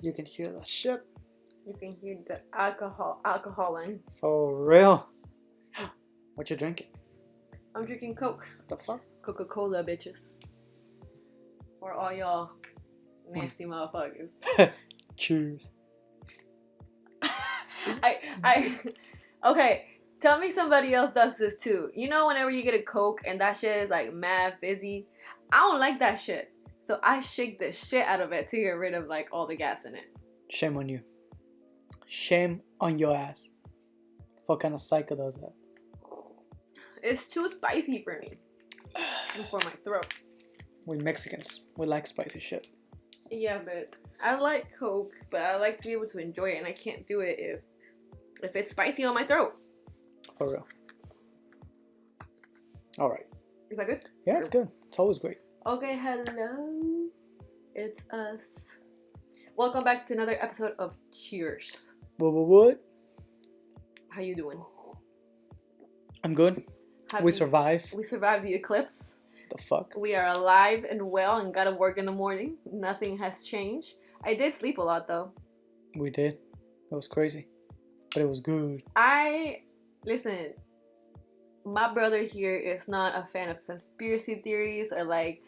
You can hear the shit. You can hear the alcoholing. For real. What you drinking? I'm drinking Coke. What the fuck? Coca-Cola, bitches. For all y'all nasty motherfuckers. Cheers. Okay, tell me somebody else does this too. You know whenever you get a Coke and that shit is like mad fizzy? I don't like that shit. So I shake the shit out of it to get rid of like all the gas in it. Shame on you. Shame on your ass. What kind of psycho does that? It's too spicy for me. And for my throat. We Mexicans, we like spicy shit. Yeah, but I like Coke, but I like to be able to enjoy it, and I can't do it if it's spicy on my throat. For real. Alright. Is that good? Yeah, it's good. It's always great. Okay, hello. It's us. Welcome back to another episode of Cheers. What? How you doing? I'm good. We survived. We survived the eclipse. The fuck? We are alive and well and gotta work in the morning. Nothing has changed. I did sleep a lot though. We did. It was crazy. But it was good. Listen, my brother here is not a fan of conspiracy theories or like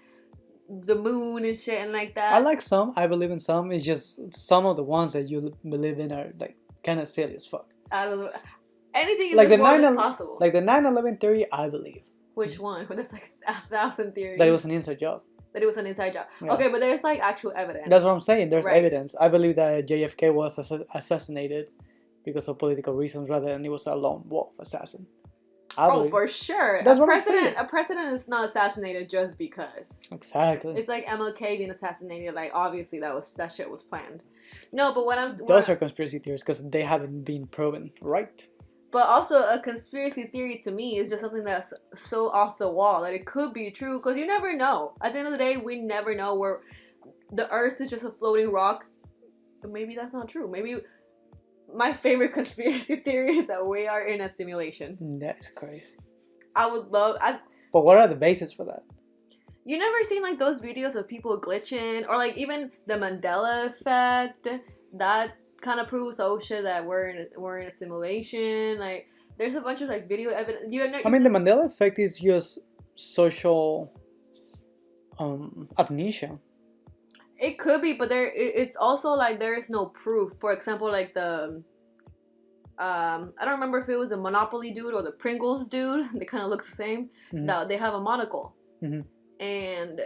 the moon and shit and like that. I like some. I believe in some. It's just some of the ones that you believe in are like kind of silly as fuck. Anything in like this world is possible. Like the 9/11 theory, I believe. Which one? There's like 1,000 theories. That it was an inside job. That it was an inside job. Yeah. Okay, but there's like actual evidence. That's what I'm saying. There's evidence. I believe that JFK was assassinated because of political reasons rather than it was a lone wolf assassin. For sure. That's what I'm saying. A president is not assassinated just because. Exactly. It's like MLK being assassinated. Like obviously that shit was planned. No, but those are conspiracy theories because they haven't been proven right. But also, a conspiracy theory to me is just something that's so off the wall that it could be true because you never know. At the end of the day, we never know where the Earth is just a floating rock. Maybe that's not true. Maybe my favorite conspiracy theory is that we are in a simulation. That's crazy. I would love. But what are the bases for that? You never seen like those videos of people glitching or like even the Mandela effect? That kind of proves that we're in a simulation. Like there's a bunch of like video evidence. I mean, the Mandela effect is just social amnesia. It could be, but it's also like there is no proof. For example, like the I don't remember if it was the Monopoly dude or the Pringles dude. They kind of look the same. Mm-hmm. No, they have a monocle, and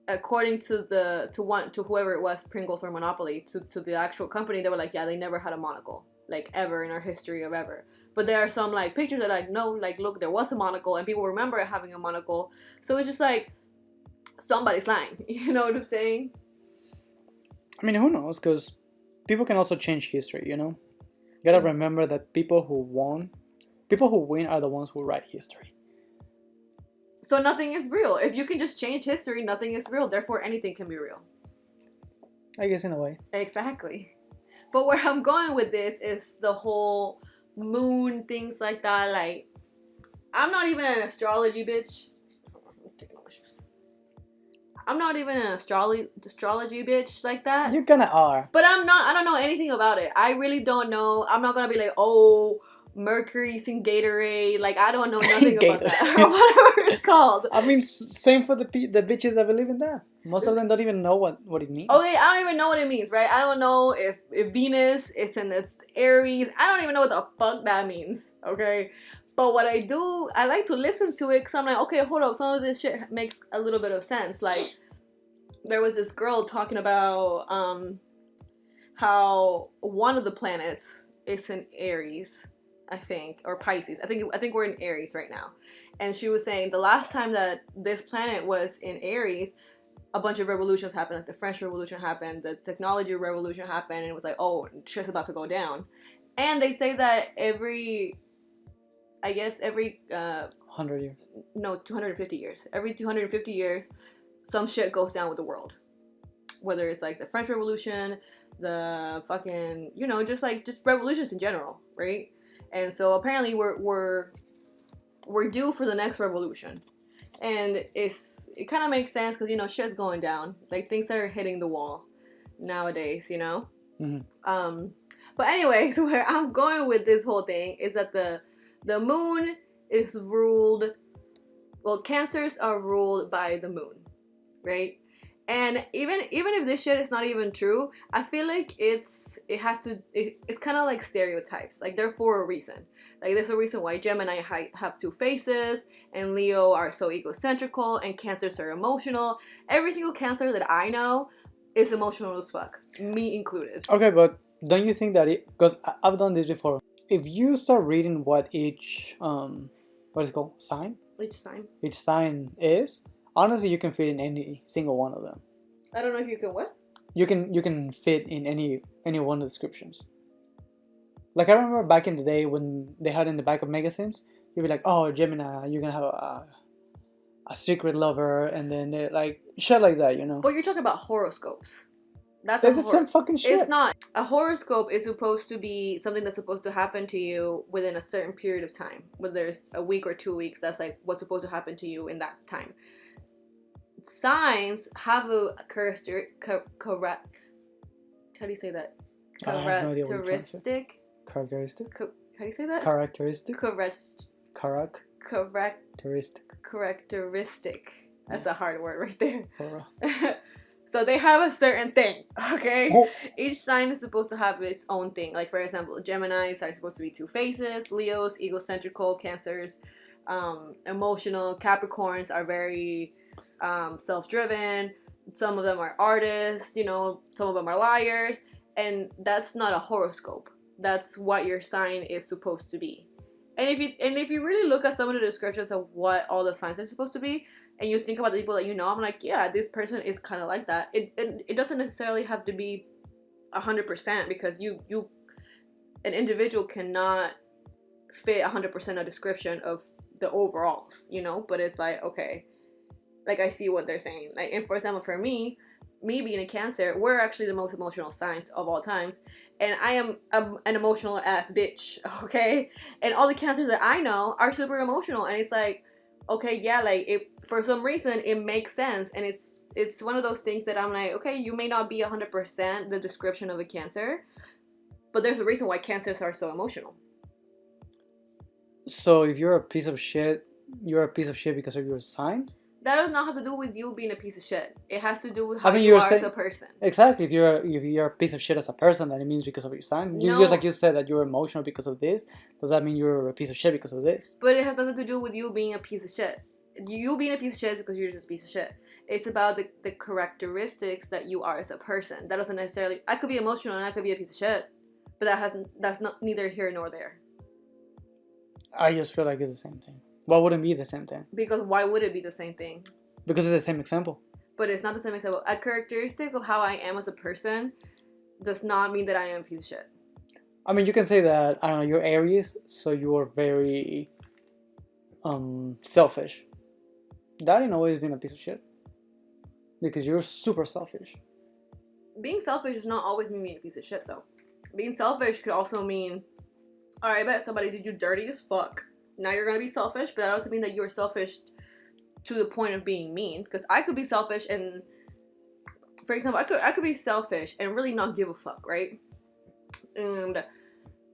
according to whoever it was, Pringles or Monopoly, to the actual company, they were like, yeah, they never had a monocle, like ever in our history of ever. But there are some like pictures that like, no, like look, there was a monocle and people remember having a monocle. So it's just like somebody's lying. You know what I'm saying? I mean, who knows? Because people can also change history, you know? You gotta remember that people who win are the ones who write history. So nothing is real. If you can just change history, nothing is real. Therefore, anything can be real. I guess in a way. Exactly. But where I'm going with this is the whole moon, things like that. Like, I'm not even an astrology bitch. I'm not even an astrology bitch like that. You kinda are. But I'm not. I don't know anything about it. I really don't know. I'm not gonna be like, oh, Mercury's in Gatorade. Like, I don't know nothing about that. Or whatever it's called. I mean, same for the bitches that believe in that. Most of them don't even know what it means. Okay, I don't even know what it means, right? I don't know if Venus is in its Aries. I don't even know what the fuck that means, okay? But what I do, I like to listen to it because I'm like, okay, hold up. Some of this shit makes a little bit of sense. Like, there was this girl talking about how one of the planets is in Aries, I think, or Pisces. I think we're in Aries right now. And she was saying the last time that this planet was in Aries, a bunch of revolutions happened. Like the French Revolution happened, the technology revolution happened, and it was like, oh, shit's about to go down. And they say that every 100 years. No, 250 years. Every 250 years, some shit goes down with the world. Whether it's like the French Revolution, the fucking, just revolutions in general, right? And so apparently we're due for the next revolution. And it kind of makes sense because, shit's going down. Like, things are hitting the wall. nowadays, you know? Mm-hmm. But anyways, where I'm going with this whole thing is that the moon is ruled, well, cancers are ruled by the moon, right? And even if this shit is not even true, I feel like it's kind of like stereotypes. Like they're for a reason. Like there's a reason why Gemini have two faces and Leo are so egocentrical and Cancers are emotional. Every single Cancer that I know is emotional as fuck, me included. Okay, but don't you think that because I've done this before. If you start reading what each what is it called, each sign is, honestly, you can fit in any single one of them. I don't know if you can what? You can fit in any one of the descriptions. Like I remember back in the day when they had in the back of magazines, you'd be like, "Oh, Gemini, you're gonna have a secret lover," and then they're like shit like that, you know. But you're talking about horoscopes. That's the same fucking shit. It's not. A horoscope is supposed to be something that's supposed to happen to you within a certain period of time. Whether it's a week or 2 weeks, that's like what's supposed to happen to you in that time. Signs have a characteristic. How do you say that? Characteristic. Characteristic. How do you say that? Characteristic. Characteristic. That's a hard word right there. So they have a certain thing, okay? Oh. Each sign is supposed to have its own thing. Like, for example, Geminis are supposed to be two faces. Leos, egocentrical. Cancers, emotional. Capricorns are very self-driven. Some of them are artists, you know. Some of them are liars. And that's not a horoscope. That's what your sign is supposed to be. And if you really look at some of the descriptions of what all the signs are supposed to be, and you think about the people that you know, I'm like, yeah, this person is kind of like that. It doesn't necessarily have to be 100% because an individual cannot fit 100% a description of the overalls, you know. But it's like, okay, like I see what they're saying. Like, and for example, for me being a Cancer, we're actually the most emotional signs of all times, and I am an emotional ass bitch, okay? And all the Cancers that I know are super emotional, and it's like, okay, yeah, like for some reason it makes sense, and it's one of those things that I'm like, okay, you may not be 100% the description of a Cancer, but there's a reason why Cancers are so emotional. So if you're a piece of shit, you're a piece of shit because of your sign? That does not have to do with you being a piece of shit. It has to do with how you are as a person. Exactly. If you're a piece of shit as a person, then it means because of your sign. No. Just like you said that you're emotional because of this. Does that mean you're a piece of shit because of this? But it has nothing to do with you being a piece of shit. You being a piece of shit is because you're just a piece of shit. It's about the characteristics that you are as a person. That doesn't necessarily... I could be emotional and I could be a piece of shit. But that's not neither here nor there. I just feel like it's the same thing. Why wouldn't it be the same thing? Because why would it be the same thing? Because it's the same example. But it's not the same example. A characteristic of how I am as a person does not mean that I am a piece of shit. I mean, you can say that, I don't know, you're Aries, so you're very selfish. That ain't always been a piece of shit. Because you're super selfish. Being selfish does not always mean being a piece of shit, though. Being selfish could also mean, alright, I bet somebody did you dirty as fuck. Now you're gonna be selfish, but that also means that you're selfish to the point of being mean. Because I could be selfish and, for example, I could be selfish and really not give a fuck, right? And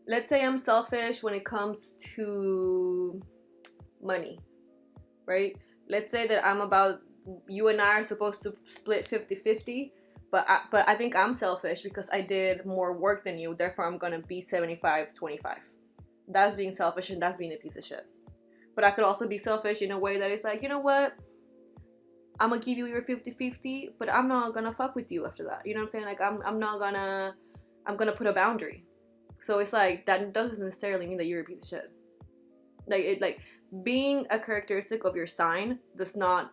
let's say I'm selfish when it comes to money, right? Let's say that you and I are supposed to split 50-50, but I think I'm selfish because I did more work than you, therefore I'm gonna be 75-25. That's being selfish and that's being a piece of shit. But I could also be selfish in a way that it's like, you know what? I'm gonna give you your 50-50, but I'm not gonna fuck with you after that. You know what I'm saying? Like I'm gonna put a boundary. So it's like that doesn't necessarily mean that you're a piece of shit. Like being a characteristic of your sign does not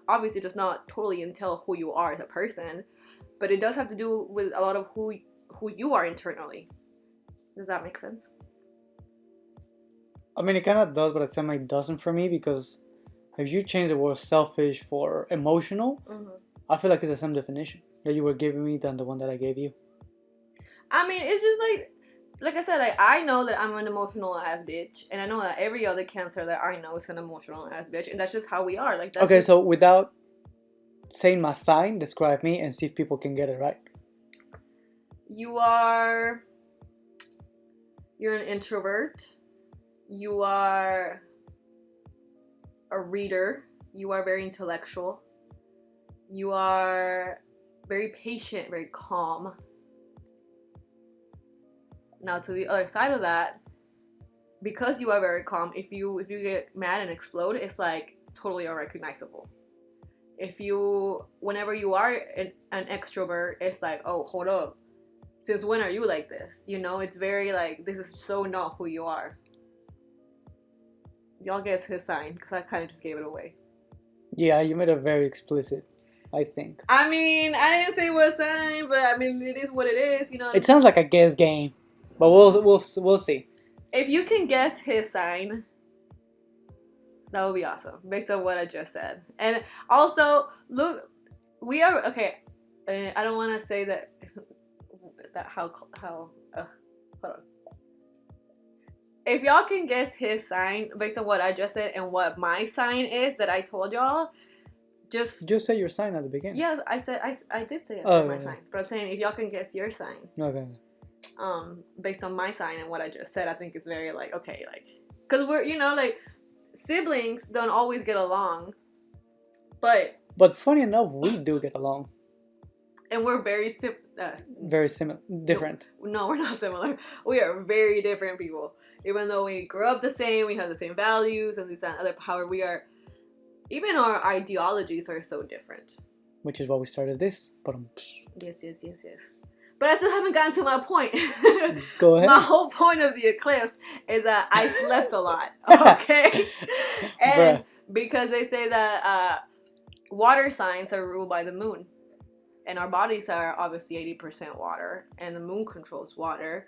totally entail who you are as a person, but it does have to do with a lot of who you are internally. Does that make sense? I mean, it kind of does, but at the same time it doesn't for me, because if you change the word selfish for emotional, I feel like it's the same definition that you were giving me than the one that I gave you. I mean, it's just like I said, like I know that I'm an emotional ass bitch, and I know that every other Cancer that I know is an emotional ass bitch, and that's just how we are. Like, that's okay, so without saying my sign, describe me and see if people can get it right. you're an introvert. You are a reader. You are very intellectual. You are very patient, very calm. Now to the other side of that, because you are very calm, if you get mad and explode, it's like totally unrecognizable. Whenever you are an extrovert, it's like, oh, hold up. Since when are you like this? You know, it's very like, this is so not who you are. Y'all guess his sign, because I kind of just gave it away. Yeah, you made it very explicit, I think. I mean, I didn't say what sign, but I mean, it is what it is, you know. It sounds like a guess game, but we'll see. If you can guess his sign, that would be awesome, based on what I just said. And also, look, we are, okay, I don't want to say that hold on. If y'all can guess his sign based on what I just said and what my sign is that I told y'all, just say your sign at the beginning. Yeah, I did say my sign, but I'm saying if y'all can guess your sign. Okay. Based on my sign and what I just said, I think it's very like, okay, like, because we're, you know, like, siblings don't always get along, but funny enough, we do get along. And we're very similar, different. No, we're not similar. We are very different people. Even though we grew up the same, we have the same values and this and other power. We are, even our ideologies are so different. Which is why we started this. Yes. But I still haven't gotten to my point. Go ahead. My whole point of the eclipse is that I slept a lot. Okay? And because they say that water signs are ruled by the moon. And our bodies are obviously 80% water. And the moon controls water.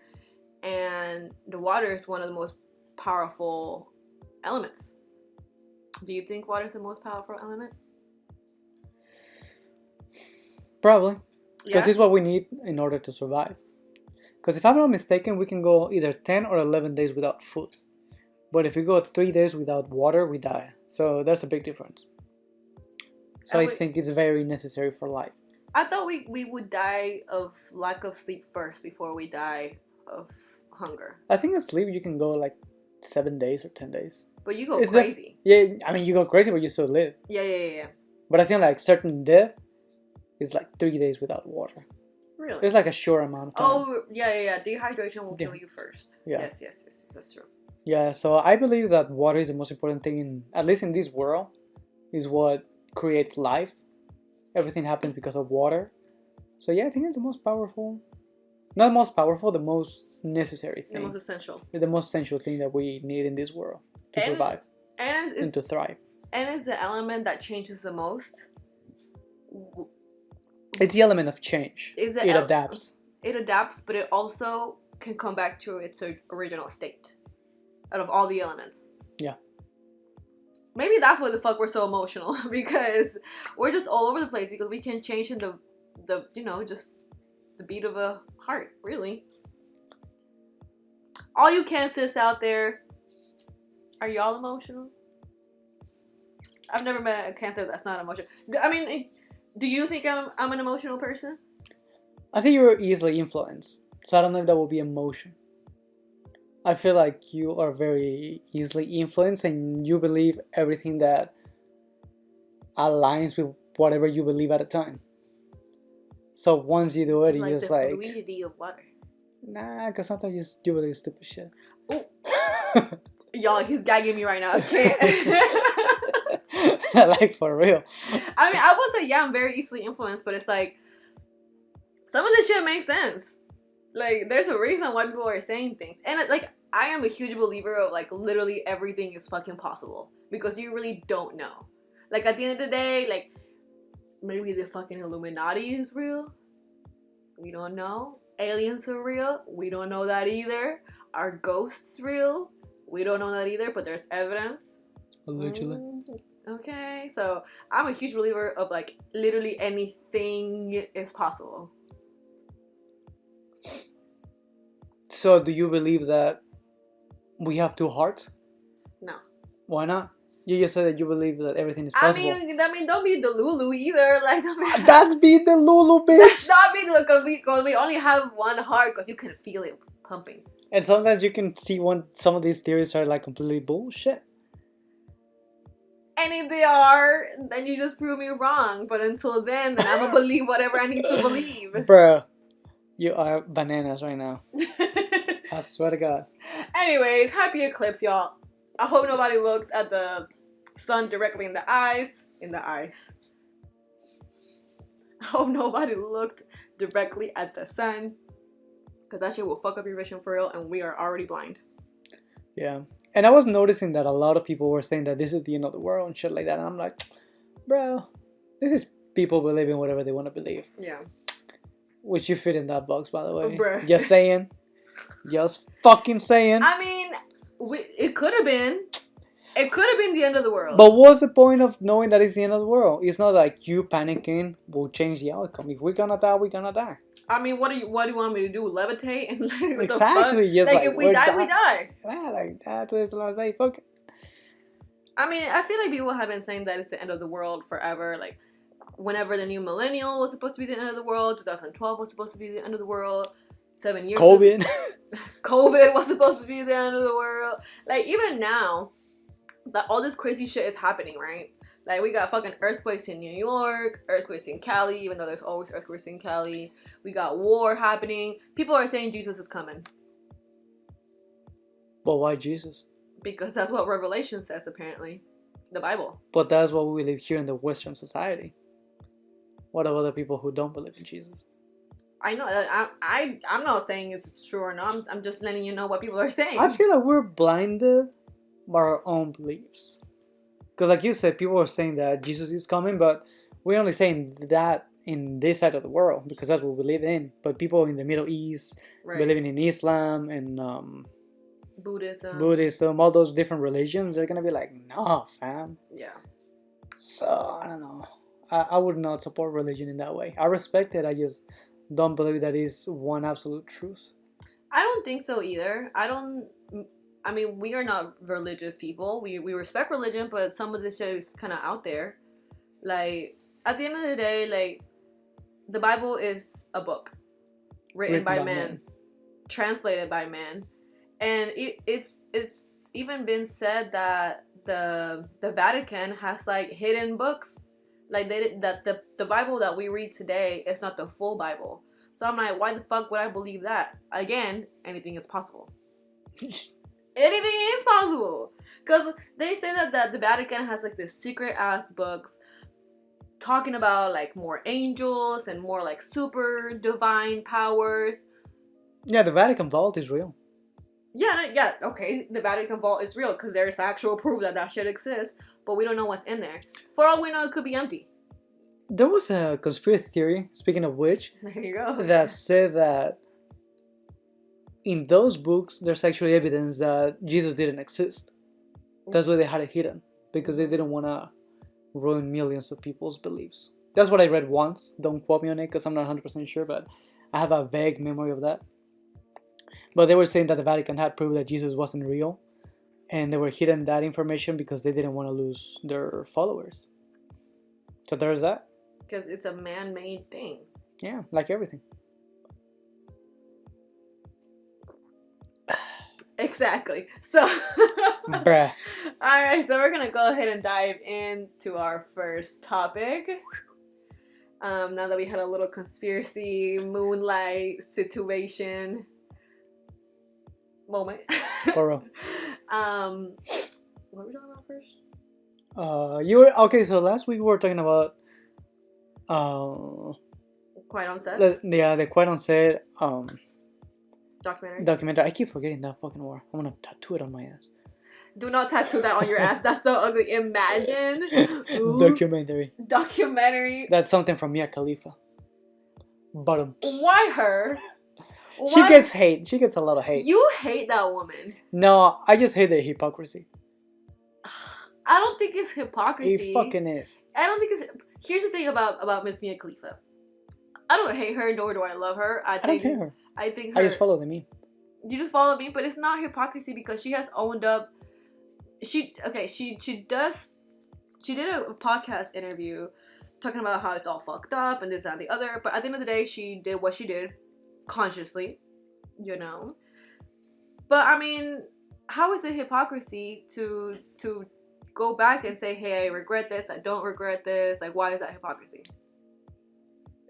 And the water is one of the most powerful elements. Do you think water is the most powerful element? Probably. Because it's what we need in order to survive. Because if I'm not mistaken, we can go either 10 or 11 days without food. But if we go 3 days without water, we die. So that's a big difference. So I think it's very necessary for life. I thought we would die of lack of sleep first before we die of hunger. I think in sleep you can go like 7 days or 10 days. But you go crazy. Yeah, I mean you go crazy but you still live. Yeah. But I think like certain death is like 3 days without water. Really? It's like a short amount of time. Oh, yeah. Dehydration will kill you first. Yeah. Yes. That's true. Yeah, so I believe that water is the most important thing at least in this world, is what creates life. Everything happens because of water. So yeah, I think it's the most powerful. Not the most powerful, the most necessary thing. The most essential. The most essential thing that we need in this world to survive and to thrive. And it's the element that changes the most. It's the element of change. It adapts. It adapts, but it also can come back to its original state. Out of all the elements. Yeah. Maybe that's why the fuck we're so emotional, because we're just all over the place, because we can change in the just the beat of a heart, really. All you Cancers out there, are y'all emotional? I've never met a Cancer that's not emotional. I mean, do you think I'm an emotional person? I think you're easily influenced, so I don't know if that will be emotion. I feel like you are very easily influenced and you believe everything that aligns with whatever you believe at a time. So once you do it, you're just like... the fluidity of water. Nah, because sometimes you believe stupid shit. Oh. Y'all, he's gagging me right now. I can't. Like, for real. I mean, I will say, yeah, I'm very easily influenced, but it's like, some of this shit makes sense. Like, there's a reason why people are saying things. And, like, I am a huge believer of, like, literally everything is fucking possible. Because you really don't know. Like, at the end of the day, like, maybe the fucking Illuminati is real. We don't know. Aliens are real. We don't know that either. Are ghosts real? We don't know that either, but there's evidence. Allegedly. Okay, so I'm a huge believer of, like, literally anything is possible. So, do you believe that we have two hearts? No. Why not? You just said that you believe that everything is possible. I mean, don't be Delulu either. Like, that's being the Lulu, bitch. That's not being Delulu because we only have one heart because you can feel it pumping. And sometimes you can see when some of these theories are like completely bullshit. And if they are, then you just prove me wrong. But until then I'm gonna believe whatever I need to believe. Bruh, you are bananas right now. I swear to God. Anyways, happy eclipse, y'all. I hope nobody looked at the sun directly in the eyes. I hope nobody looked directly at the sun. Because that shit will fuck up your vision for real, and we are already blind. Yeah. And I was noticing that a lot of people were saying that this is the end of the world and shit like that. And I'm like, bro, this is people believing whatever they want to believe. Yeah. Which you fit in that box, by the way. Bruh. Just saying. Just fucking saying. I mean, it could have been. It could have been the end of the world. But what's the point of knowing that it's the end of the world? It's not like you panicking will change the outcome. If we're gonna die, we're gonna die. I mean, what do you want me to do? Levitate and like exactly? Yes. Like if we die, we die. Yeah, like that's what it's like. Say, fuck it. I mean, I feel like people have been saying that it's the end of the world forever. Like, whenever the new millennial was supposed to be the end of the world, 2012 was supposed to be the end of the world. 7 years. COVID. COVID was supposed to be the end of the world. Like, even now, that all this crazy shit is happening, right? Like, we got fucking earthquakes in New York, earthquakes in Cali, even though there's always earthquakes in Cali. We got war happening. People are saying Jesus is coming. Well, why Jesus? Because that's what Revelation says, apparently. The Bible. But that's what we live here in the Western society. What about the people who don't believe in Jesus? I know. I'm not saying it's true or not. I'm just letting you know what people are saying. I feel like we're blinded by our own beliefs. Because like you said, people are saying that Jesus is coming, but we're only saying that in this side of the world because that's what we live in. But people in the Middle East, believing in Islam and Buddhism, all those different religions, they're going to be like, no, fam. Yeah. So, I don't know. I would not support religion in that way. I respect it. I just don't believe that is one absolute truth. I don't think so either. I mean, we are not religious people. We respect religion, but some of this shit is kind of out there. Like, at the end of the day, like, the Bible is a book written by man, translated by man, and it's even been said that the Vatican has like hidden books, like that the Bible that we read today is not the full Bible. So I'm like, why the fuck would I believe that? Again, anything is possible. Anything is possible. Because they say that the Vatican has like this secret ass books talking about like more angels and more like super divine powers. Yeah, the Vatican Vault is real. Yeah, okay. The Vatican Vault is real because there's actual proof that shit exists, but we don't know what's in there. For all we know, it could be empty. There was a conspiracy theory, speaking of which, there you go, that said that in those books, there's actually evidence that Jesus didn't exist. That's why they had it hidden, because they didn't want to ruin millions of people's beliefs. That's what I read once. Don't quote me on it, because I'm not 100% sure, but I have a vague memory of that. But they were saying that the Vatican had proved that Jesus wasn't real, and they were hidden that information because they didn't want to lose their followers. So there's that. Because it's a man-made thing. Yeah, like everything. Exactly. So, bruh. Alright, so we're gonna go ahead and dive into our first topic. Now that we had a little conspiracy moonlight situation moment. For real. What were we talking about first? You were okay. So last week we were talking about Quiet on Set. The Quiet on Set documentary. I keep forgetting that fucking word. I'm gonna tattoo it on my ass. Do not tattoo that on your ass. That's so ugly. Imagine. Documentary. That's something from Mia Khalifa. But why her? She gets hate. She gets a lot of hate. You hate that woman. No, I just hate the hypocrisy. I don't think it's hypocrisy. It fucking is. I don't think it's. Here's the thing about Miss Mia Khalifa. I don't hate her, nor do I love her. I don't hate her. I think her. I just follow the meme. You just follow me, but it's not hypocrisy because she has owned up. she did a podcast interview talking about how it's all fucked up and this, that, and the other. But at the end of the day, she did what she did consciously, you know. But I mean, how is it hypocrisy to go back and say, hey, I regret this, I don't regret this? Like, why is that hypocrisy?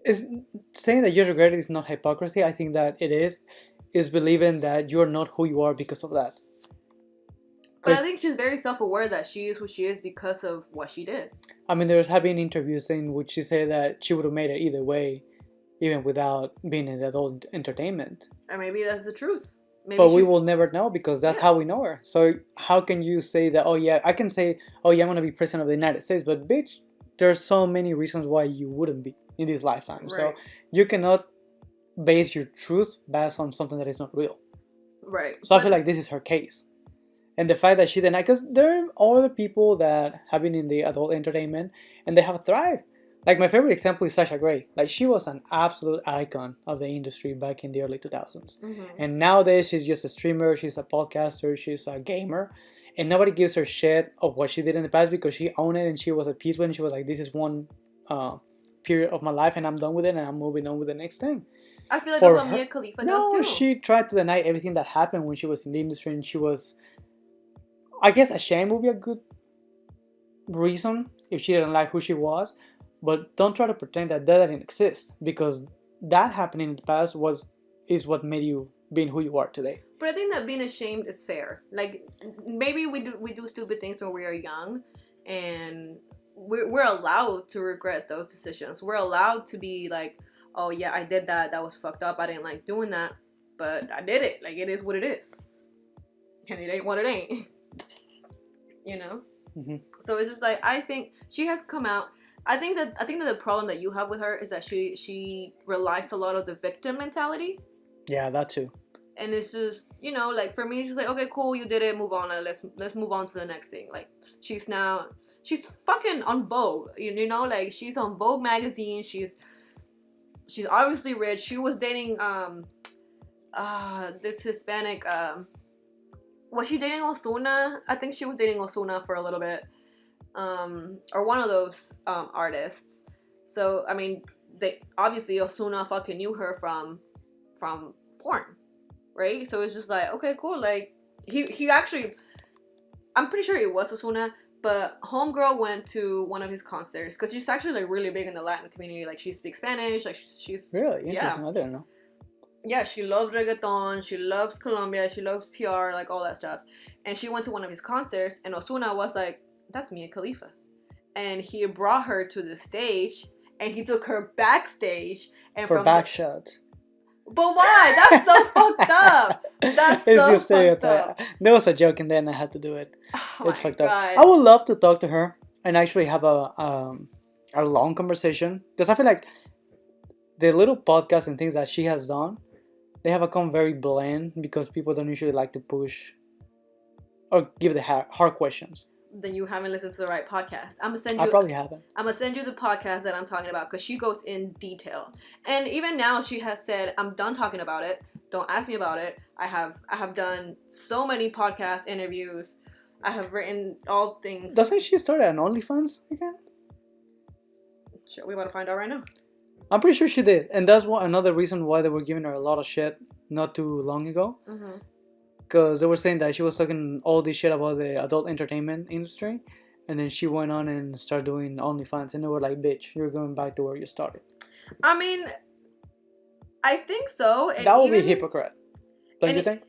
Is saying that you regret it is not hypocrisy. I think that it is believing that you're not who you are because of that. But I think she's very self-aware that she is who she is because of what she did. I mean, there's have been interviews in which she said that she would have made it either way, even without being in adult entertainment. And maybe that's the truth. Maybe but we will never know because that's how we know her. So how can you say that, oh yeah, I can say, oh yeah, I'm going to be president of the United States, but bitch, there's so many reasons why you wouldn't be in this lifetime. Right. So you cannot base your truth based on something that is not real. Right. So I feel like this is her case. And the fact that she denied, because there are other people that have been in the adult entertainment and they have thrived. Like my favorite example is Sasha Grey. Like she was an absolute icon of the industry back in the early 2000s. Mm-hmm. And nowadays she's just a streamer, she's a podcaster, she's a gamer. And nobody gives her shit of what she did in the past because she owned it and she was at peace with it. And she was like, this is one period of my life and I'm done with it and I'm moving on with the next thing. I feel like that's what Mia Khalifa does too. She tried to deny everything that happened when she was in the industry and she was... I guess ashamed would be a good reason if she didn't like who she was, but don't try to pretend that didn't exist because that happening in the past is what made you being who you are today. But I think that being ashamed is fair. Like maybe we do stupid things when we are young, and we're allowed to regret those decisions. We're allowed to be like, oh yeah, I did that. That was fucked up. I didn't like doing that, but I did it. Like it is what it is, and it ain't what it ain't. You know? Mm-hmm. So it's just like, I think she has come out. I think that the problem that you have with her is that she relies a lot on the victim mentality. Yeah, that too. And it's just, you know, like for me, it's just like, okay, cool, you did it, move on, let's move on to the next thing. Like she's fucking on Vogue, you know, like she's on Vogue magazine. She's obviously rich. She was dating this Hispanic was she dating Ozuna? I think she was dating Ozuna for a little bit. Or one of those artists. So, I mean, obviously Ozuna fucking knew her from porn. Right? So it's just like, okay, cool. Like, he actually... I'm pretty sure it was Ozuna, but Homegirl went to one of his concerts. Because she's actually, like, really big in the Latin community. Like, she speaks Spanish. Like, she's... Really? Interesting. Yeah. I didn't know. Yeah, she loves reggaeton, she loves Colombia, she loves PR, like all that stuff. And she went to one of his concerts, and Ozuna was like, that's Mia Khalifa. And he brought her to the stage, and he took her backstage. And for back shots. But why? That's so fucked up. That's it's so fucked up. There was a joke, and then I had to do it. Oh it's fucked up. I would love to talk to her and actually have a long conversation. Because I feel like the little podcasts and things that she has done, they have become very bland because people don't usually like to push or give the hard questions. Then you haven't listened to the right podcast. I probably haven't. I'm going to send you the podcast that I'm talking about because she goes in detail. And even now she has said, I'm done talking about it. Don't ask me about it. I have done so many podcast interviews. I have written all things. Doesn't she start an OnlyFans again? Sure, we want to find out right now. I'm pretty sure she did. And that's another reason why they were giving her a lot of shit not too long ago. Because they were saying that she was talking all this shit about the adult entertainment industry. And then she went on and started doing OnlyFans. And they were like, bitch, you're going back to where you started. I mean, I think so. And that would be hypocrite. Don't you think?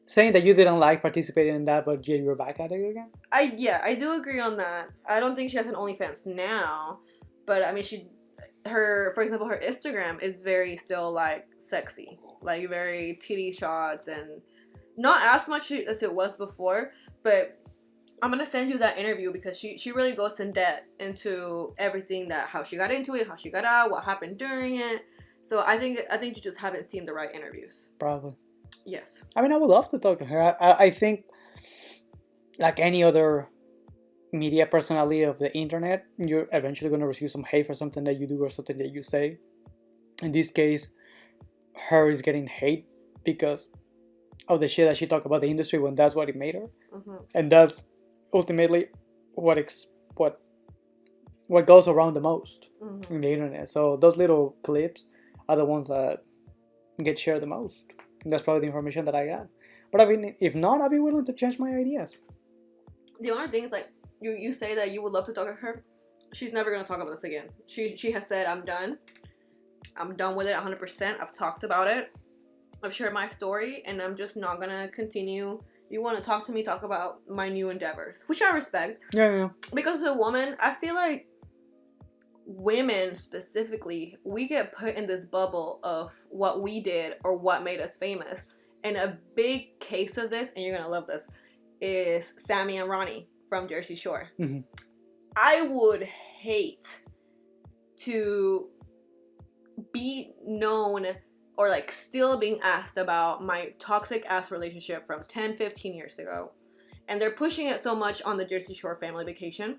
Saying that you didn't like participating in that, but yet you're back at it again? I do agree on that. I don't think she has an OnlyFans now. But, I mean, for example, her Instagram is very still, like, sexy. Like, very titty shots and not as much as it was before. But I'm going to send you that interview because she really goes in depth into everything how she got into it, how she got out, what happened during it. So, I think you just haven't seen the right interviews. Probably. Yes. I mean, I would love to talk to her. I think, like any other media personality of the internet, you're eventually going to receive some hate for something that you do or something that you say. In this case, her is getting hate because of the shit that she talked about the industry when that's what it made her, Mm-hmm. and that's ultimately what goes around the most Mm-hmm. in the internet. So those little clips are the ones that get shared the most. That's probably the information that I got. But I mean, if not, I'd be willing to change my ideas. The only thing is, like, you say that you would love to talk to her. She's never gonna talk about this again. She has said, I'm done. I'm done with it 100%. I've talked about it. I've shared my story, and I'm just not gonna continue. You want to talk to me, talk about my new endeavors, which I respect. Yeah. Because as a woman, I feel like women specifically, we get put in this bubble of what we did or what made us famous. And a big case of this, and you're gonna love this, is Sammy and Ronnie from Jersey Shore. Mm-hmm. I would hate to be known or like still being asked about my toxic ass relationship from 10, 15 years ago. And they're pushing it so much on the Jersey Shore family vacation,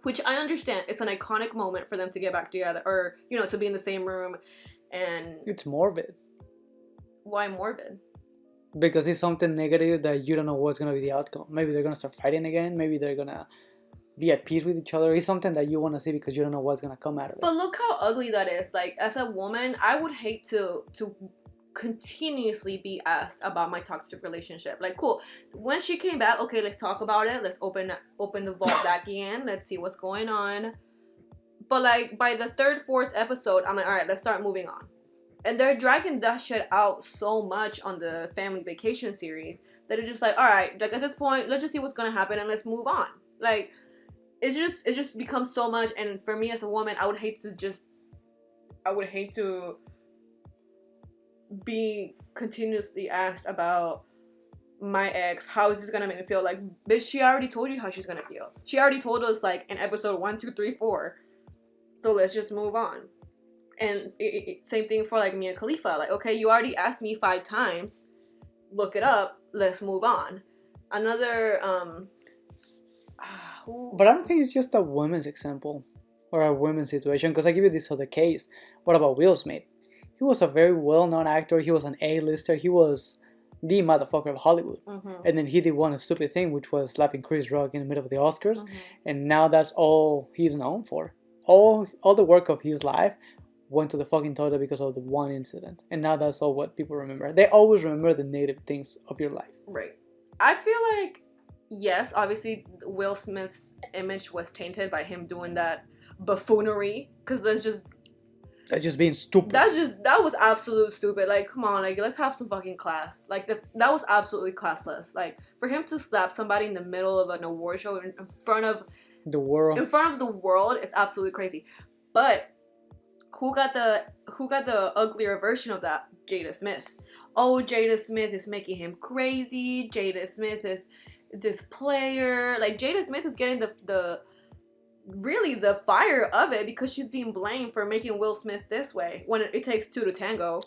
which I understand. It's an iconic moment for them to get back together, or, you know, to be in the same room. And It's morbid. why morbid? Because it's something negative that you don't know what's going to be the outcome. Maybe they're going to start fighting again. Maybe they're going to be at peace with each other. It's something that you want to see because you don't know what's going to come out of it. But look how ugly that is. Like, as a woman, I would hate to continuously be asked about my toxic relationship. Like, cool. When she came back, okay, let's talk about it. Let's open the vault back again. Let's see what's going on. But like by the third, fourth episode, I'm like, all right, let's start moving on. And they're dragging that shit out so much on the family vacation series that it's just like, all right, like at this point, let's just see what's gonna happen and let's move on. Like, it just becomes so much. And for me as a woman, I would hate to be continuously asked about my ex. How is this gonna make me feel? Like, bitch, she already told you how she's gonna feel. She already told us, like, in episode 1, 2, 3, 4. So let's just move on. And same thing for like me and Khalifa. Like, okay, you already asked me 5 times. Look it up. Let's move on. Another But I don't think it's just a women's example or a women's situation, because I give you this other case. What about Will Smith? He was a very well-known actor. He was an A-lister. He was the motherfucker of Hollywood. Mm-hmm. And then he did one stupid thing, which was slapping Chris Rock in the middle of the Oscars. Mm-hmm. And now that's all he's known for. All the work of his life went to the fucking toilet because of the one incident. And now that's all what people remember. They always remember the negative things of your life. Right. I feel like, yes, obviously Will Smith's image was tainted by him doing that buffoonery, because that's just being stupid. That was absolute stupid. Like, come on, like, let's have some fucking class. Like, that was absolutely classless. Like, for him to slap somebody in the middle of an award show in front of the world is absolutely crazy. But who got the uglier version of that? Jada Smith. Oh, Jada Smith is making him crazy. Jada Smith is this player. Like, Jada Smith is getting the fire of it because she's being blamed for making Will Smith this way when it takes 2 to tango.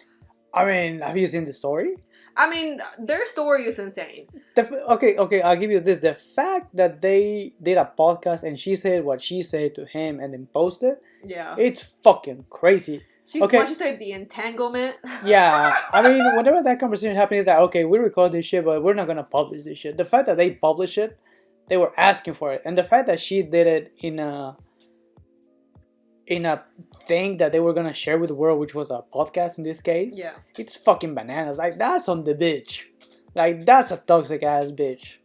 I mean, have you seen the story? I mean, their story is insane. Okay, I'll give you this. The fact that they did a podcast and she said what she said to him and then posted, yeah, it's fucking crazy. What she said, the entanglement. Yeah, I mean, whenever that conversation happened, it's like, okay, we record this shit, but we're not gonna publish this shit. The fact that they published it, they were asking for it, and the fact that she did it in a thing that they were gonna share with the world, which was a podcast in this case. Yeah, it's fucking bananas. Like, that's on the bitch. Like, that's a toxic ass bitch.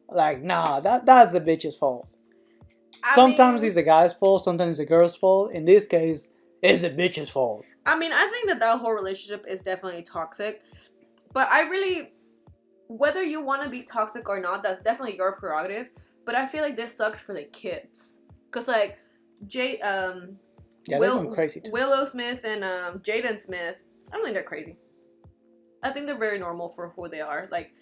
Like, nah, that's the bitch's fault. Sometimes it's the guy's fault. Sometimes it's the girl's fault. In this case, it's the bitch's fault. I mean, I think that whole relationship is definitely toxic. But I really, whether you want to be toxic or not, that's definitely your prerogative. But I feel like this sucks for the kids. Because, like, they're going crazy too. Willow Smith and Jaden Smith, I don't think they're crazy. I think they're very normal for who they are. Like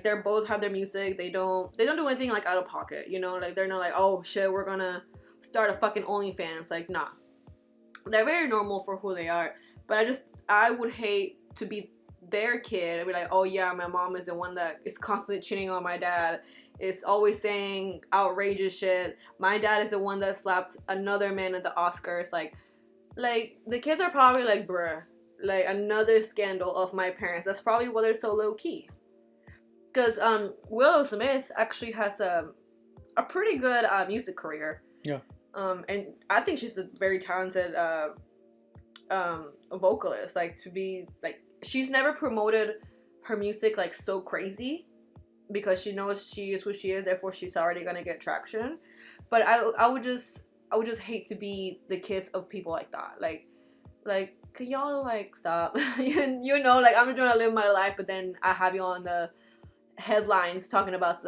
they're both have their music. They don't do anything like out of pocket. You know, like they're not like, oh shit, we're gonna start a fucking OnlyFans. Like, nah. They're very normal for who they are. But I would hate to be their kid and be like, oh yeah, my mom is the one that is constantly cheating on my dad. It's always saying outrageous shit. My dad is the one that slapped another man at the Oscars. Like the kids are probably like, bruh, like another scandal of my parents. That's probably why they're so low key. Because Willow Smith actually has a pretty good music career. Yeah. And I think she's a very talented vocalist. Like, to be like, she's never promoted her music like so crazy because she knows she is who she is. Therefore, she's already gonna get traction. But I would just hate to be the kids of people like that. Like, can y'all like stop? you know, like, I'm trying to live my life, but then I have you on the headlines talking about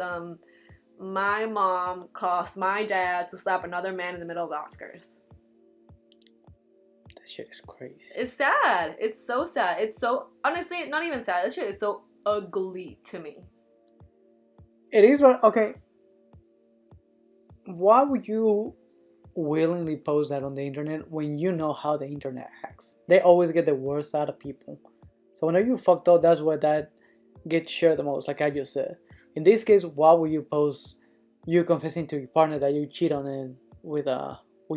my mom caused my dad to slap another man in the middle of the Oscars. That shit is crazy. It's sad. It's so sad. It's so, honestly, not even sad. That shit is so ugly to me. It is what, okay. Why would you willingly post that on the internet when you know how the internet acts? They always get the worst out of people. So whenever you fucked up, that's why that gets shared the most, like I just said. In this case, why would you post you confessing to your partner that you cheat on it with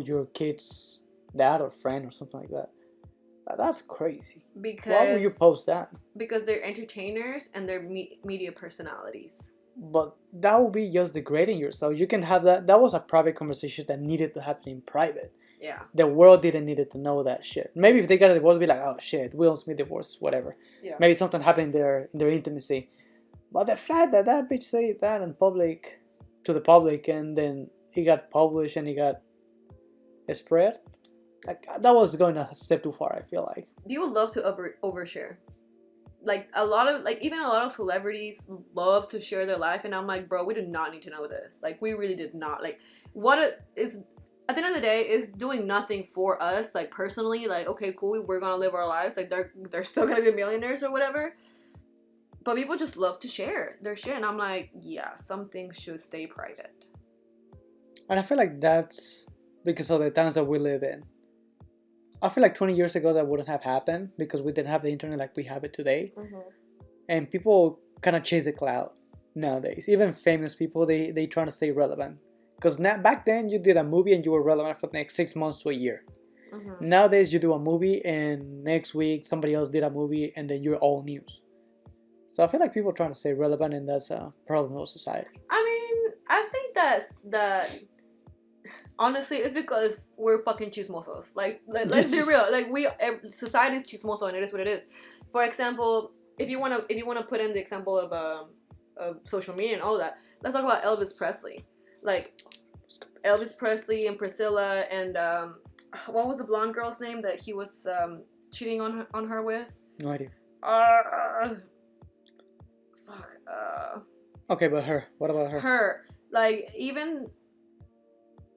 your kid's dad or friend or something like that? That's crazy. Because why would you post that? Because they're entertainers and they're media personalities. But that would be just degrading yourself. You can have that. That was a private conversation that needed to happen in private. Yeah. The world didn't need to know that shit. Maybe if they got a divorce, be like, oh shit, Will Smith divorce, whatever. Yeah. Maybe something happened in their intimacy. But the fact that bitch said that in public, to the public, and then it got published and it got spread, like, that was going a step too far, I feel like. People love to overshare. Like, even a lot of celebrities love to share their life, and I'm like, bro, we did not need to know this. Like, we really did not. Like, is at the end of the day, is doing nothing for us, like, personally. Like, okay, cool, we're gonna live our lives. Like, they're still gonna be millionaires or whatever. But people just love to share their shit, and I'm like, yeah, some things should stay private. And I feel like that's because of the times that we live in. I feel like 20 years ago that wouldn't have happened because we didn't have the internet like we have it today. Mm-hmm. And people kind of chase the cloud nowadays. Even famous people, they trying to stay relevant. Because back then you did a movie and you were relevant for the next 6 months to a year. Mm-hmm. Nowadays you do a movie and next week somebody else did a movie and then you're all news. So I feel like people are trying to stay relevant, and that's a problem of society. I mean, I think that honestly, it's because we're fucking chismosos. Like, let's be real. Like, society is chismoso, and it is what it is. For example, if you wanna put in the example of social media and all that, let's talk about Elvis Presley. Like, Elvis Presley and Priscilla and what was the blonde girl's name that he was cheating on her with? No idea. Fuck. Okay, but her. What about her? Her. Like, even,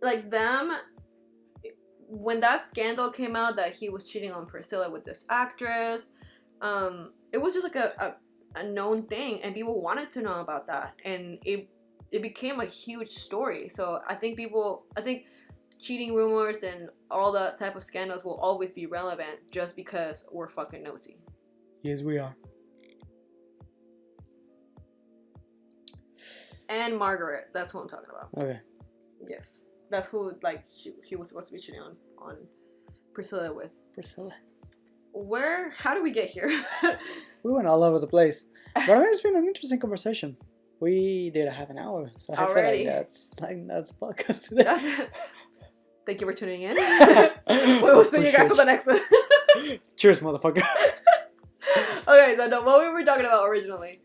like, them, when that scandal came out that he was cheating on Priscilla with this actress, it was just like a known thing, and people wanted to know about that, and it became a huge story. So I think cheating rumors and all that type of scandals will always be relevant just because we're fucking nosy. Yes, we are. And Margaret, that's who I'm talking about. Okay. Yes. That's who, like, he was supposed to be cheating on Priscilla with. Priscilla. How did we get here? We went all over the place. But I mean, it's been an interesting conversation. We did a half an hour. So I feel like that's podcast today. Thank you for tuning in. We'll see you guys on the next one. Cheers, motherfucker. Okay, so what were we talking about originally?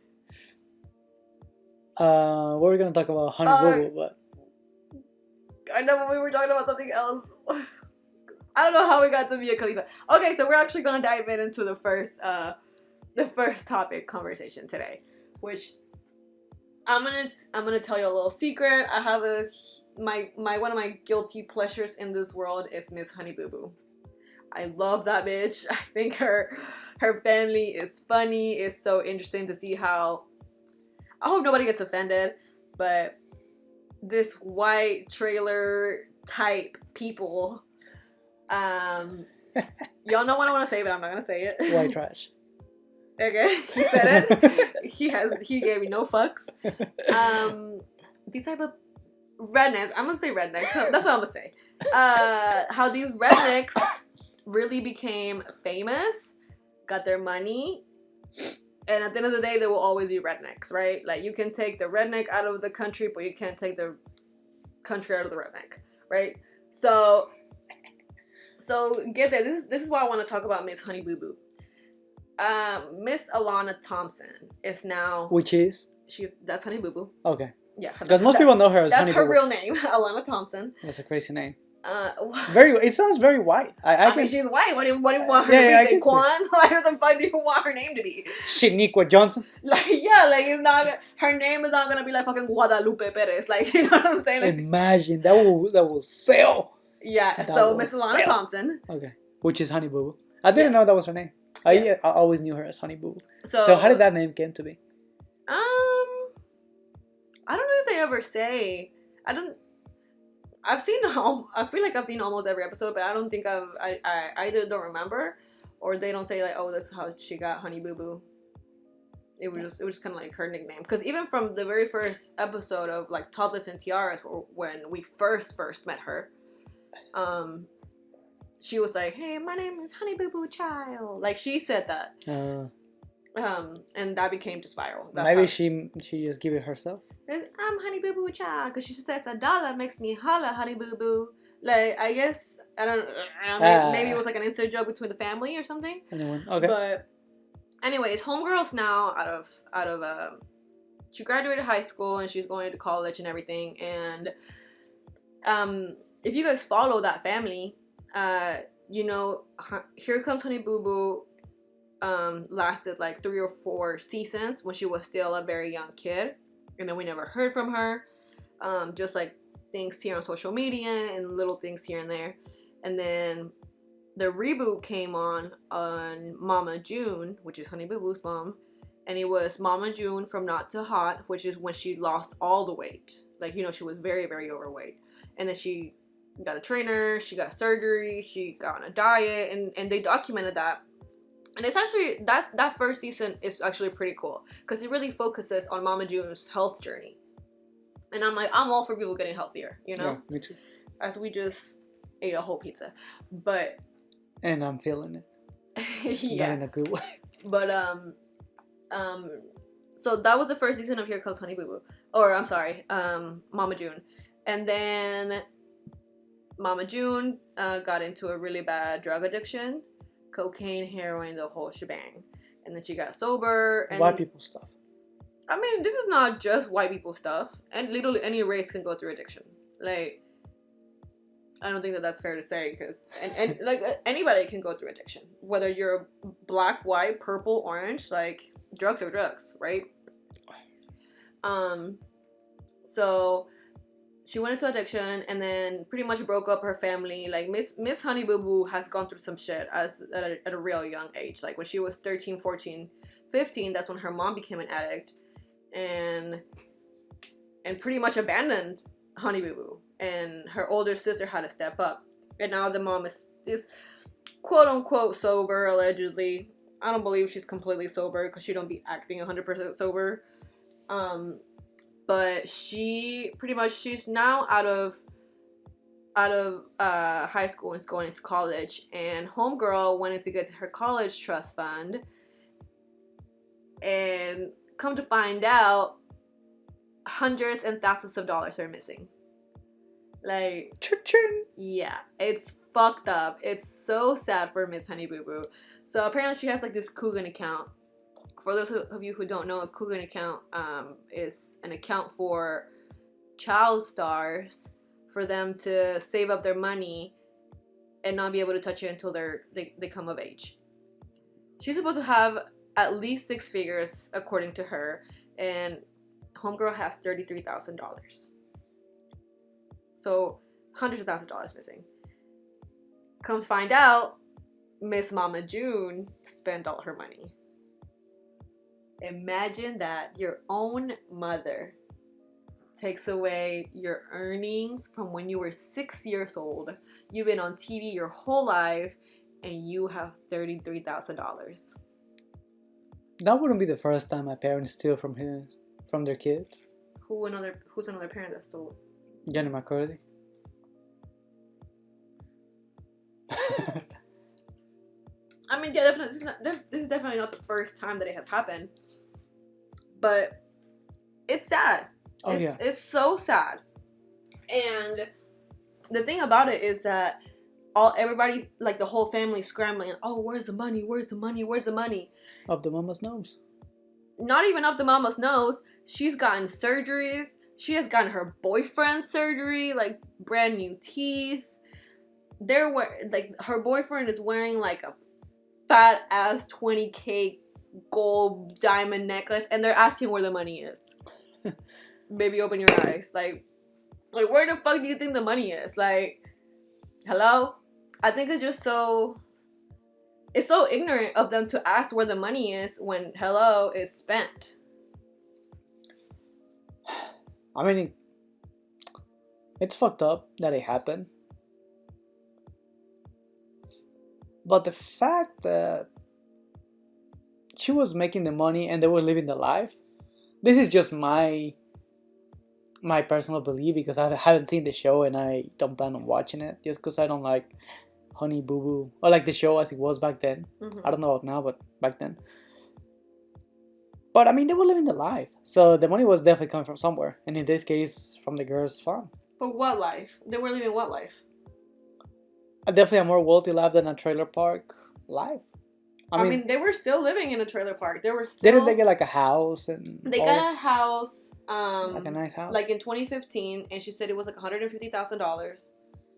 What were we gonna talk about? Honey Boo Boo, but I know, but we were talking about something else. I don't know how we got to Mia Khalifa. Okay, so we're actually gonna dive into the first topic conversation today, which I'm gonna tell you a little secret. I have my one of my guilty pleasures in this world is Miss Honey Boo Boo. I love that bitch. I think her family is funny. It's so interesting to see how. I hope nobody gets offended, but this white trailer type people, y'all know what I want to say, but I'm not gonna say it. White trash. Okay, he said it. He gave me no fucks. These type of rednecks. I'm gonna say rednecks. That's what I'm gonna say. How these rednecks really became famous got their money, and at the end of the day, they will always be rednecks, right? Like, you can take the redneck out of the country, but you can't take the country out of the redneck, right? So get this. This is why I want to talk about Miss Honey Boo Boo. Miss Alana Thompson is now... Which is? That's Honey Boo Boo. Okay. Yeah. Because most people know her as Honey That's her Boo Boo. real name, Alana Thompson. That's a crazy name. Very. It sounds very white. I mean, she's white. What do you want her to be? Quan? Why the fuck do you want her name to be? Shaniqua Johnson. Like, yeah, like, it's not. Her name is not gonna be like fucking Guadalupe Perez. Like, you know what I'm saying? Like, imagine that will sell. Yeah. So Miss Alana Thompson. Okay. Which is Honey Boo Boo. I didn't know that was her name. I always knew her as Honey Boo Boo. So how did that name came to be? I don't know if they ever say. I've seen. I feel like I've seen almost every episode, but I don't think I either don't remember, or they don't say like, oh, that's how she got Honey Boo Boo. It was just kind of like her nickname. Because even from the very first episode of like Topless and Tiaras, when we first met her, she was like, hey, my name is Honey Boo Boo Child. Like, she said that. And that became just viral. Maybe she just gave it herself. I'm Honey Boo Boo Child, because she says $1 makes me holla, Honey Boo Boo. Like, I guess I don't know, maybe it was like an inside joke between the family or something. Okay. But anyways, homegirl's now out of she graduated high school and she's going to college and everything. And if you guys follow that family, you know, Here Comes Honey Boo Boo lasted like 3 or 4 seasons when she was still a very young kid, and then we never heard from her. Just like things here on social media and little things here and there. And then the reboot came on Mama June, which is Honey Boo Boo's mom, and it was Mama June from Not to Hot, which is when she lost all the weight. Like, you know, she was very, very overweight, and then she got a trainer, she got surgery, she got on a diet, and they documented that. And it's actually, that first season is actually pretty cool, because it really focuses on Mama June's health journey. And I'm all for people getting healthier, you know? Yeah, me too. As we just ate a whole pizza. But... And I'm feeling it. Yeah. Not in a good way. But, so that was the first season of Here Comes Honey Boo Boo. Or, I'm sorry, Mama June. And then Mama June got into a really bad drug addiction. Cocaine, heroin, the whole shebang. And then she got sober. And white people stuff. I mean, this is not just white people stuff. And literally any race can go through addiction. Like, I don't think that that's fair to say, because and like anybody can go through addiction. Whether you're black, white, purple, orange, like, drugs are drugs, right? So she went into addiction and then pretty much broke up her family. Like, Miss Honey Boo Boo has gone through some shit at a real young age. Like, when she was 13, 14, 15, that's when her mom became an addict and pretty much abandoned Honey Boo Boo. And her older sister had to step up. And now the mom is quote unquote sober, allegedly. I don't believe she's completely sober, because she don't be acting 100% sober. But she's now out of high school and is going into college, and homegirl wanted to get to her college trust fund, and come to find out, hundreds and thousands of dollars are missing. Like, Cha-ching. Yeah, it's fucked up. It's so sad for Miss Honey Boo Boo. So apparently she has like this Coogan account. For those of you who don't know, a Coogan account is an account for child stars, for them to save up their money and not be able to touch it until they come of age. She's supposed to have at least 6 figures, according to her, and homegirl has $33,000. So hundreds of thousands of dollars missing. Comes find out, Miss Mama June spent all her money. Imagine that. Your own mother takes away your earnings from when you were 6 years old. You've been on TV your whole life, and you have $33,000. That wouldn't be the first time my parents steal from their kids. Who's another parent that stole? Jenny McCurdy. I I mean, yeah, definitely. This is definitely not the first time that it has happened, but it's sad. It's so sad. And the thing about it is that everybody, like the whole family, scrambling. Oh, where's the money? Where's the money? Where's the money? Up the mama's nose. Not even up the mama's nose. She's gotten surgeries. She has gotten her boyfriend surgery, like brand new teeth. Her boyfriend is wearing like a fat ass 20K gold diamond necklace, and they're asking where the money is. Baby, open your eyes. Like where the fuck do you think the money is? Like, hello? I think it's just so ignorant of them to ask where the money is when hello is spent. I mean, it's fucked up that it happened. But the fact that she was making the money and they were living the life, this is just my personal belief, because I haven't seen the show and I don't plan on watching it, just because I don't like Honey Boo Boo, or like the show as it was back then. Mm-hmm. I don't know about now, but back then. But I mean, they were living the life, so the money was definitely coming from somewhere, and in this case, from the girl's farm. But what life? They were living what life? Definitely a more wealthy life than a trailer park life. I mean, they were still living in a trailer park. Didn't they get like a house and? They got a house. Like a nice house. Like in 2015, and she said it was like $150,000.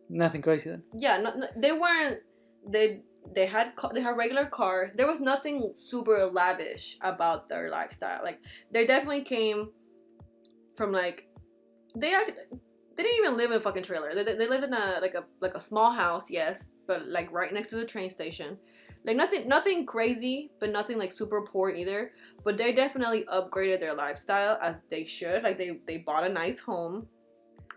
Nothing crazy then. Yeah, no, they weren't. They had regular cars. There was nothing super lavish about their lifestyle. Like, they definitely came from like they didn't even live in a fucking trailer. They lived in a small house, yes, but like right next to the train station. Like nothing crazy, but nothing like super poor either. But they definitely upgraded their lifestyle as they should. Like they bought a nice home,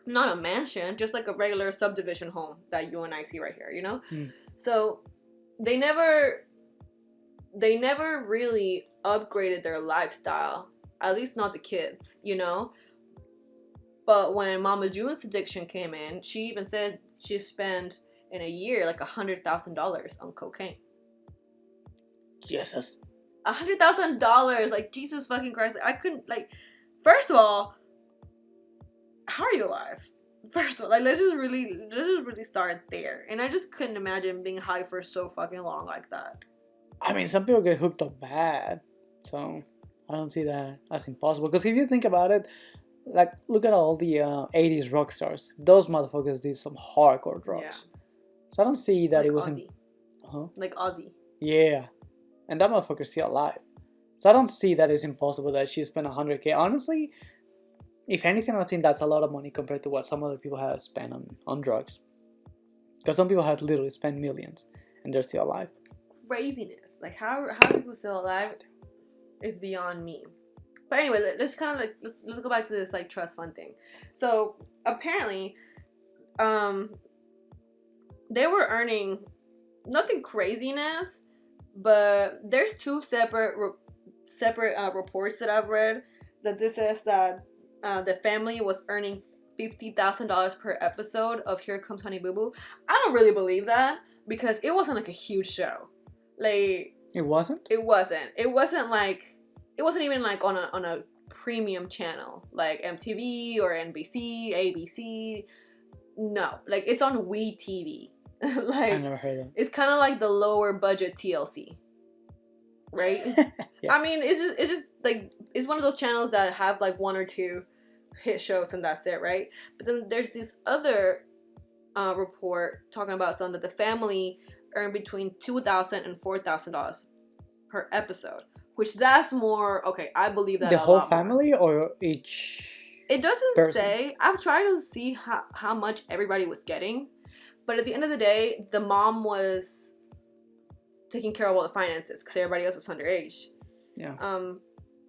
not a mansion, just like a regular subdivision home that you and I see right here, you know? Mm. So they never really upgraded their lifestyle, at least not the kids, you know? But when Mama June's addiction came in, she even said she spent in a year like $100,000 on cocaine. Jesus. $100,000, like, Jesus fucking Christ. I couldn't, like, first of all, how are you alive? First of all, like, let's just really start there. And I just couldn't imagine being high for so fucking long like that. I mean, some people get hooked up bad, so I don't see that as impossible. Because if you think about it, like, look at all the 80s rock stars. Those motherfuckers did some hardcore drugs. Yeah. So I don't see that like it wasn't... Ozzy. Huh? Like Ozzy. Yeah. And that motherfucker's still alive. So I don't see that it's impossible that she spent $100K. Honestly, if anything, I think that's a lot of money compared to what some other people have spent on drugs. Because some people have literally spent millions and they're still alive. Craziness. Like, how are people still alive is beyond me. But anyway, let's kind of like, let's go back to this like trust fund thing. So apparently, they were earning nothing craziness, but there's two separate reports that I've read that this says that the family was earning $50,000 per episode of Here Comes Honey Boo Boo. I don't really believe that because it wasn't like a huge show. Like, it wasn't. It wasn't even like on a premium channel like MTV or NBC, ABC. No, like it's on WeTV. Like, I never heard of it. It's kind of like the lower budget TLC, right? Yeah. I mean, it's just like it's one of those channels that have like one or two hit shows and that's it, right? But then there's this other report talking about something that the family earned between $2,000 and $4,000 per episode, which that's more okay. I believe that the whole family or each. It doesn't person? Say. I've tried to see how much everybody was getting. But at the end of the day, the mom was taking care of all the finances because everybody else was underage. Yeah.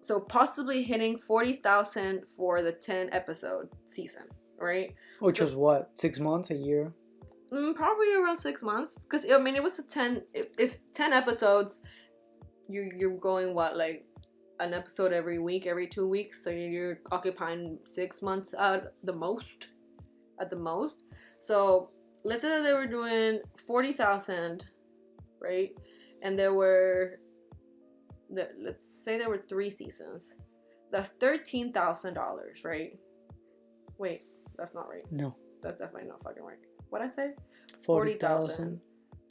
So possibly hitting $40,000 for the 10 episode season, right? Which was what, 6 months, a year? Probably around 6 months. Because I mean, it was if 10 episodes, you're going what, like an episode every week, every 2 weeks. So you're occupying 6 months at the most. So let's say that they were doing $40,000, right? and there were, let's say there were 3 seasons. That's $13,000, right? Wait, that's not right. No. That's definitely not fucking right. What'd I say? 40,000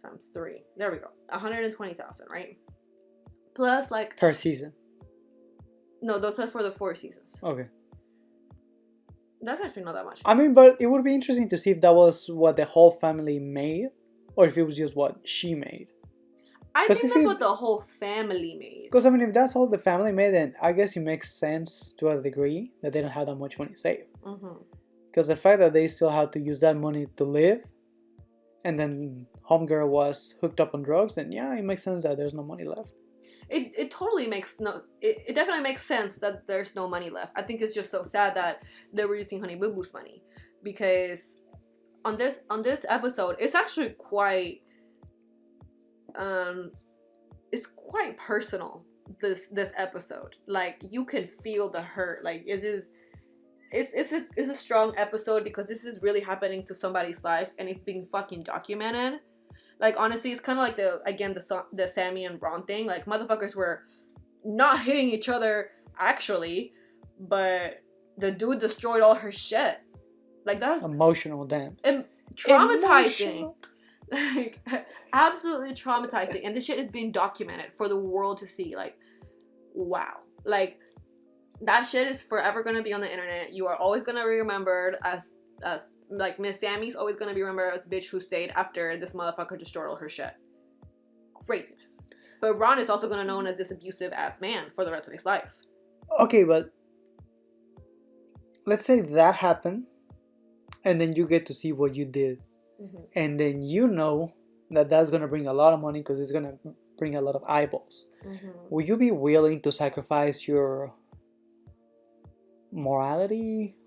times 3. There we go. 120,000, right? Plus, like, per season. no, those are for the 4 seasons. Okay. That's actually not that much. I mean, but it would be interesting to see if that was what the whole family made, or if it was just what she made. I think that's what the whole family made. Because, I mean, if that's all the family made, then I guess it makes sense to a degree that they don't have that much money saved. Because the fact that they still have to use that money to live, and then homegirl was hooked up on drugs, then yeah, it makes sense that there's no money left. It totally makes it definitely makes sense that there's no money left. I think it's just so sad that they were using Honey Boo Boo's money, because on this episode it's actually quite it's quite personal, this episode. Like, you can feel the hurt. Like, it's a strong episode because this is really happening to somebody's life and it's being fucking documented. Like, honestly, it's kind of like the Sammy and Ron thing. Like, motherfuckers were not hitting each other, actually, but the dude destroyed all her shit. Like, that's... Emotional, damn. And traumatizing. Like, absolutely traumatizing. And this shit is being documented for the world to see. Like, wow. Like, that shit is forever going to be on the internet. You are always going to be remembered as like, Miss Sammy's always gonna be remembered as the bitch who stayed after this motherfucker destroyed all her shit. Craziness. But Ron is also gonna be known as this abusive ass man for the rest of his life. Okay, but let's say that happened, and then you get to see what you did, and then you know that that's gonna bring a lot of money because it's gonna bring a lot of eyeballs. Would you be willing to sacrifice your morality,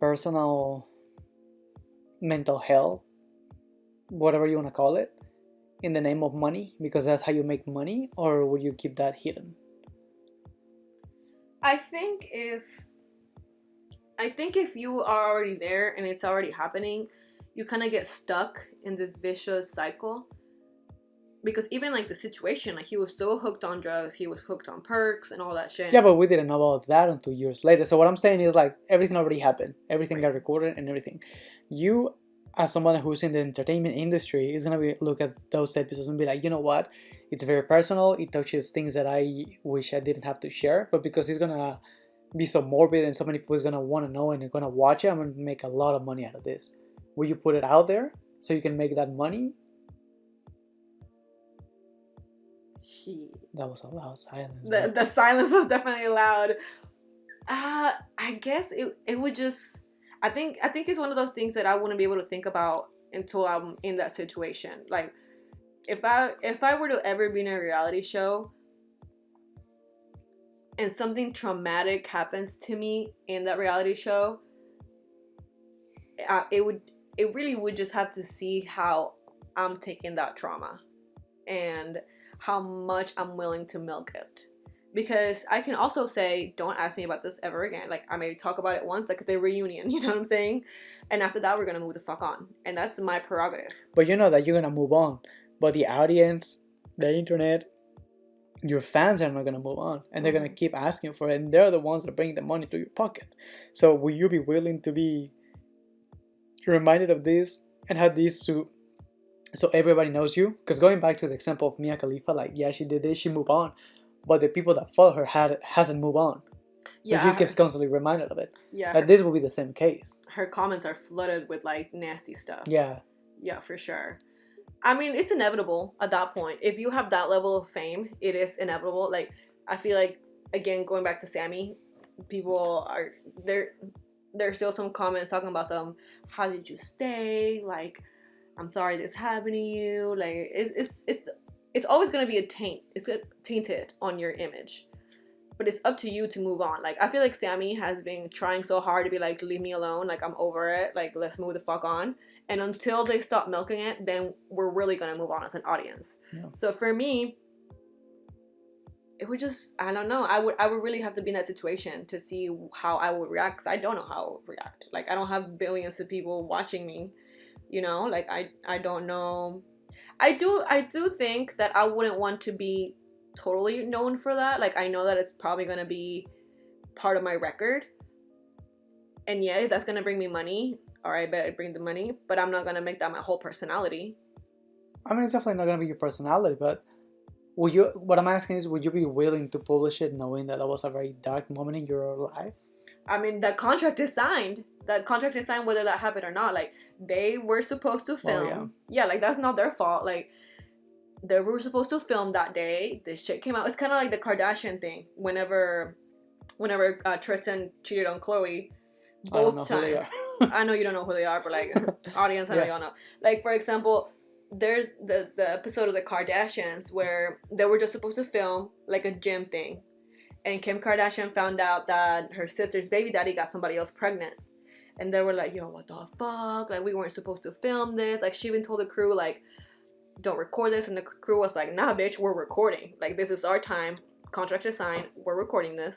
personal mental health, whatever you want to call it, in the name of money, because that's how you make money? Or would you keep that hidden? I think if you are already there and it's already happening, you kind of get stuck in this vicious cycle. Because even, like, the situation, like, he was so hooked on drugs, he was hooked on perks and all that shit. Yeah, but we didn't know about that until years later. So what I'm saying is, like, everything already happened. Everything got recorded and everything. You, as someone who's in the entertainment industry, is going to look at those episodes and be like, you know what? It's very personal. It touches things that I wish I didn't have to share. But because it's going to be so morbid and so many people is going to want to know and they're going to watch it, I'm going to make a lot of money out of this. Will you put it out there so you can make that money? That was a loud silence. The silence was definitely loud. I guess it would just... I think it's one of those things that I wouldn't be able to think about until I'm in that situation. Like, if I were to ever be in a reality show and something traumatic happens to me in that reality show, it really would just have to see how I'm taking that trauma and how much I'm willing to milk it. Because I can also say, don't ask me about this ever again. Like, I may talk about it once, like the reunion, you know what I'm saying? And after that, we're gonna move the fuck on. And that's my prerogative. But you know that you're gonna move on. But the audience, the internet, your fans are not gonna move on. And they're gonna keep asking for it. And they're the ones that bring the money to your pocket. So will you be willing to be reminded of this and have this so everybody knows you? Because going back to the example of Mia Khalifa, like, yeah, she did this, she moved on, but the people that follow her hasn't moved on. Yeah, so she keeps constantly reminded of it. Yeah, like, this will be the same case. Her comments are flooded with, like, nasty stuff. Yeah, for sure. I mean, it's inevitable at that point. If you have that level of fame, it is inevitable. Like, I feel like, again, going back to Sammy, people are there's still some comments talking about how did you stay? Like, I'm sorry this happened to you. Like, it's always gonna be it's tainted on your image. But it's up to you to move on. Like, I feel like Sammy has been trying so hard to be like, leave me alone. Like, I'm over it. Like, let's move the fuck on. And until they stop milking it, then we're really gonna move on as an audience. Yeah. So for me, it would just, I don't know. I would really have to be in that situation to see how I would react. Because I don't know how I would react. Like, I don't have billions of people watching me. You know, like, I don't know I do think that I wouldn't want to be totally known for that. Like, I know that it's probably gonna be part of my record, and yeah, if that's gonna bring me money, all right, I bet it bring the money, but I'm not gonna make that my whole personality. I mean, it's definitely not gonna be your personality, but would you? What I'm asking is, would you be willing to publish it, knowing that that was a very dark moment in your life? I mean, the contract is signed. The contract is signed whether that happened or not. Like, they were supposed to film. Well, yeah, like, that's not their fault. Like, they were supposed to film that day. This shit came out. It's kind of like the Kardashian thing. Whenever Tristan cheated on Khloe, both times. I know you don't know who they are, but like, audience, I know y'all know. Like, for example, there's the episode of the Kardashians where they were just supposed to film like a gym thing, and Kim Kardashian found out that her sister's baby daddy got somebody else pregnant, and they were like, yo, what the fuck, like, we weren't supposed to film this. Like, she even told the crew, like, don't record this, and the crew was like, nah bitch, we're recording, like, this is our time, contract is signed, we're recording this.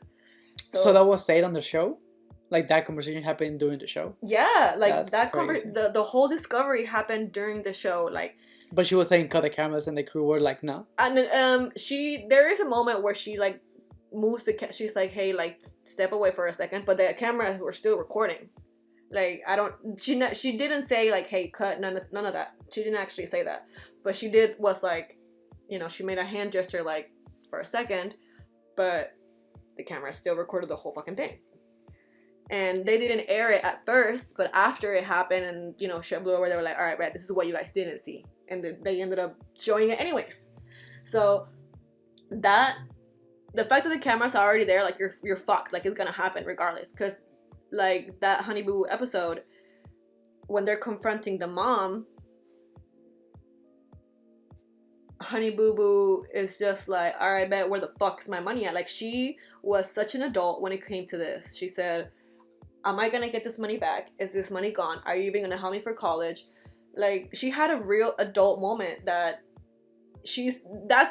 So that was said on the show? Like, that conversation happened during the show? Yeah, like, the whole discovery happened during the show, like. But she was saying cut the cameras, and the crew were like, no. And there is a moment where she, like, moves she's like, hey, like, step away for a second, but the cameras were still recording. Like, she didn't say, like, hey, cut, none of that. She didn't actually say that. But she was like, you know, she made a hand gesture, like, for a second, but the camera still recorded the whole fucking thing. And they didn't air it at first, but after it happened and, you know, shit blew over, they were like, all right, this is what you guys didn't see. And they ended up showing it anyways. So the fact that the cameras are already there, like, you're fucked. Like, it's gonna happen regardless. Because, like, that Honey Boo Boo episode, when they're confronting the mom, Honey Boo Boo is just like, all right, bet, where the fuck is my money at? Like, she was such an adult when it came to this. She said, am I gonna get this money back? Is this money gone? Are you even gonna help me for college? Like, she had a real adult moment that's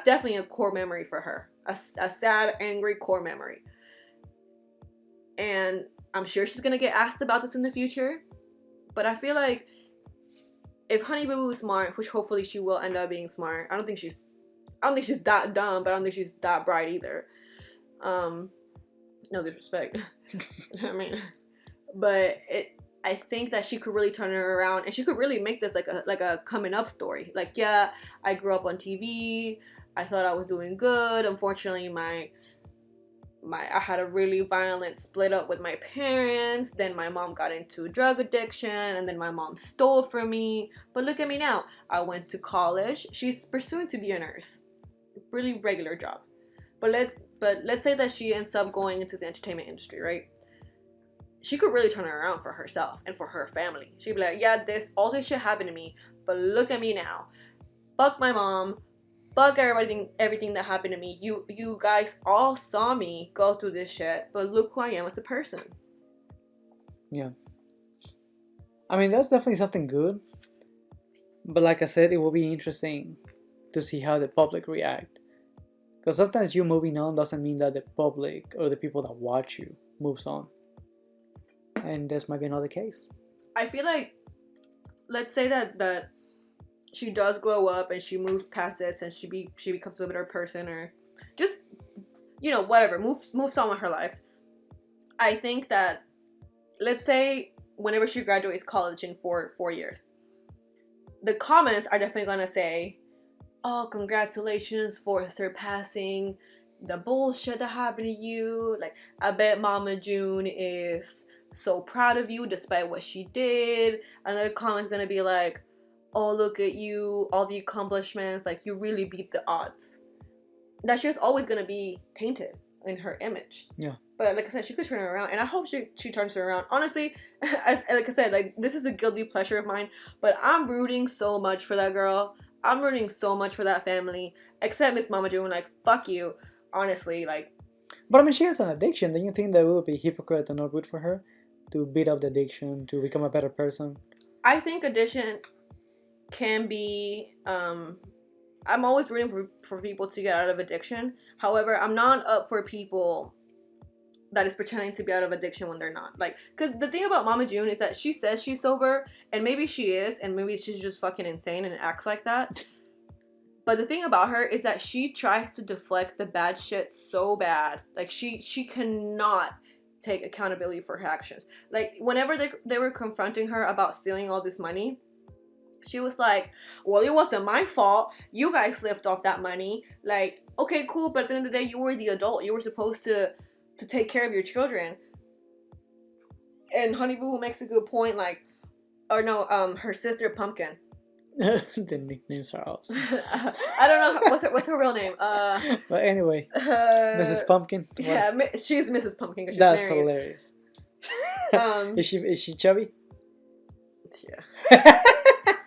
definitely a core memory for her. A sad, angry core memory. And I'm sure she's gonna get asked about this in the future. But I feel like if Honey Boo Boo is smart, which hopefully she will end up being smart. I don't think she's that dumb, but I don't think she's that bright either. No disrespect. I mean, but I think that she could really turn her around, and she could really make this like a coming up story. Like, yeah, I grew up on TV. I thought I was doing good. Unfortunately, I had a really violent split up with my parents. Then my mom got into drug addiction, and then my mom stole from me. But look at me now. I went to college. She's pursuing to be a nurse. Really regular job. But let's say that she ends up going into the entertainment industry, right? She could really turn it around for herself and for her family. She'd be like, yeah, all this shit happened to me, but look at me now. Fuck my mom. Fuck everything that happened to me. You guys all saw me go through this shit, but look who I am as a person. Yeah. I mean, that's definitely something good. But like I said, it will be interesting to see how the public react. Because sometimes you moving on doesn't mean that the public or the people that watch you moves on. And this might be another case. I feel like, let's say that she does glow up and she moves past this and she becomes a better person, or just, you know, whatever, moves on with her life. I think that, let's say whenever she graduates college in 4 years, the comments are definitely gonna say, oh, congratulations for surpassing the bullshit that happened to you. Like, I bet Mama June is so proud of you despite what she did. Another comment's gonna be like, oh, look at you, all the accomplishments, like, you really beat the odds. That shit's always gonna be tainted in her image. Yeah. But like I said, she could turn it around, and I hope she turns it around. Honestly, like I said, like, this is a guilty pleasure of mine, but I'm rooting so much for that girl. I'm rooting so much for that family, except Miss Mama June. Like, fuck you, honestly. Like, but I mean, she has an addiction. Don't you think that it would be hypocrite and not good for her to beat up the addiction, to become a better person? I think addiction can be, I'm always rooting for people to get out of addiction. However, I'm not up for people that is pretending to be out of addiction when they're not. Like, because the thing about Mama June is that she says she's sober, and maybe she is, and maybe she's just fucking insane and acts like that. But the thing about her is that she tries to deflect the bad shit so bad. Like, she cannot take accountability for her actions. Like, whenever they were confronting her about stealing all this money, she was like, well, it wasn't my fault. You guys lived off that money. Like, okay, cool, but at the end of the day, you were the adult. You were supposed to take care of your children. And Honey Boo makes a good point, like, or no, her sister Pumpkin. The nicknames are awesome. I don't know what's her real name. But anyway, Mrs. Pumpkin. What? Yeah, she's Mrs. Pumpkin. She's That's married. hilarious. Is she chubby? Yeah.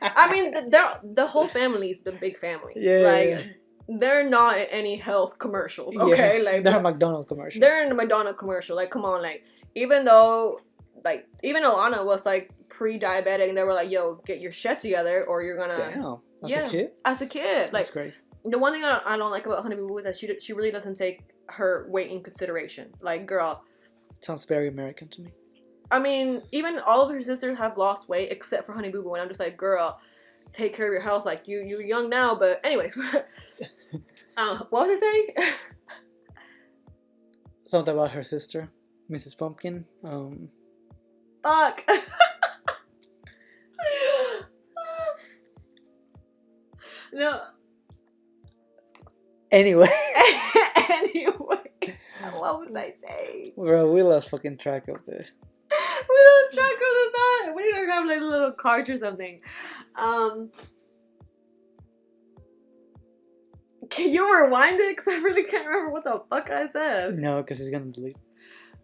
I mean, the whole family is the big family. Yeah. Like, they're not in any health commercials. Okay, yeah, like they're a McDonald's commercial. They're in a McDonald's commercial. Like, come on, like, even though, like, even Alana was like pre-diabetic, and they were like, "Yo, get your shit together, or you're gonna." Damn. As a kid. As a kid, like, that's crazy. The one thing I don't like about Honey Boo Boo is that she really doesn't take her weight in consideration. Like, girl. Sounds very American to me. I mean, even all of her sisters have lost weight except for Honey Boo Boo, and I'm just like, girl, take care of your health. Like, you're young now, but anyways. What was I saying? Something about her sister, Mrs. Pumpkin. Fuck. No. Anyway. What was I saying? Bro, we lost fucking track of this. We lost track of the thought. We need to have like a little cards or something. Can you rewind it? Because I really can't remember what the fuck I said. No, because he's gonna delete.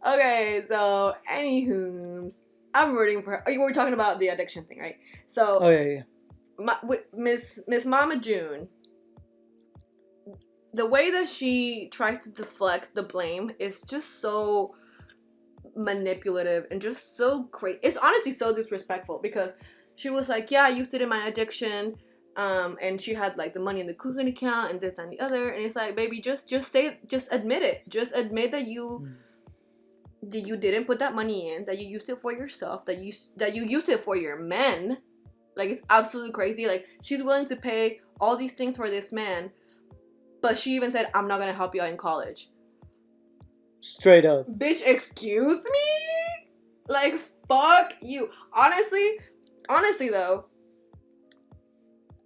Okay, so anywho, I'm rooting for her. Oh, you were talking about the addiction thing, right? So, oh yeah. Miss Mama June, the way that she tries to deflect the blame is just so manipulative and just so great. It's honestly so disrespectful, because she was like, yeah, I used it in my addiction, and she had like the money in the cooking account and this and the other, and it's like, baby, just admit it. Just admit that you didn't put that money in, that you used it for yourself, that you used it for your men. Like, it's absolutely crazy. Like, she's willing to pay all these things for this man, but she even said, I'm not gonna help you out in college. Straight up. Bitch, excuse me? Like, fuck you. Honestly though,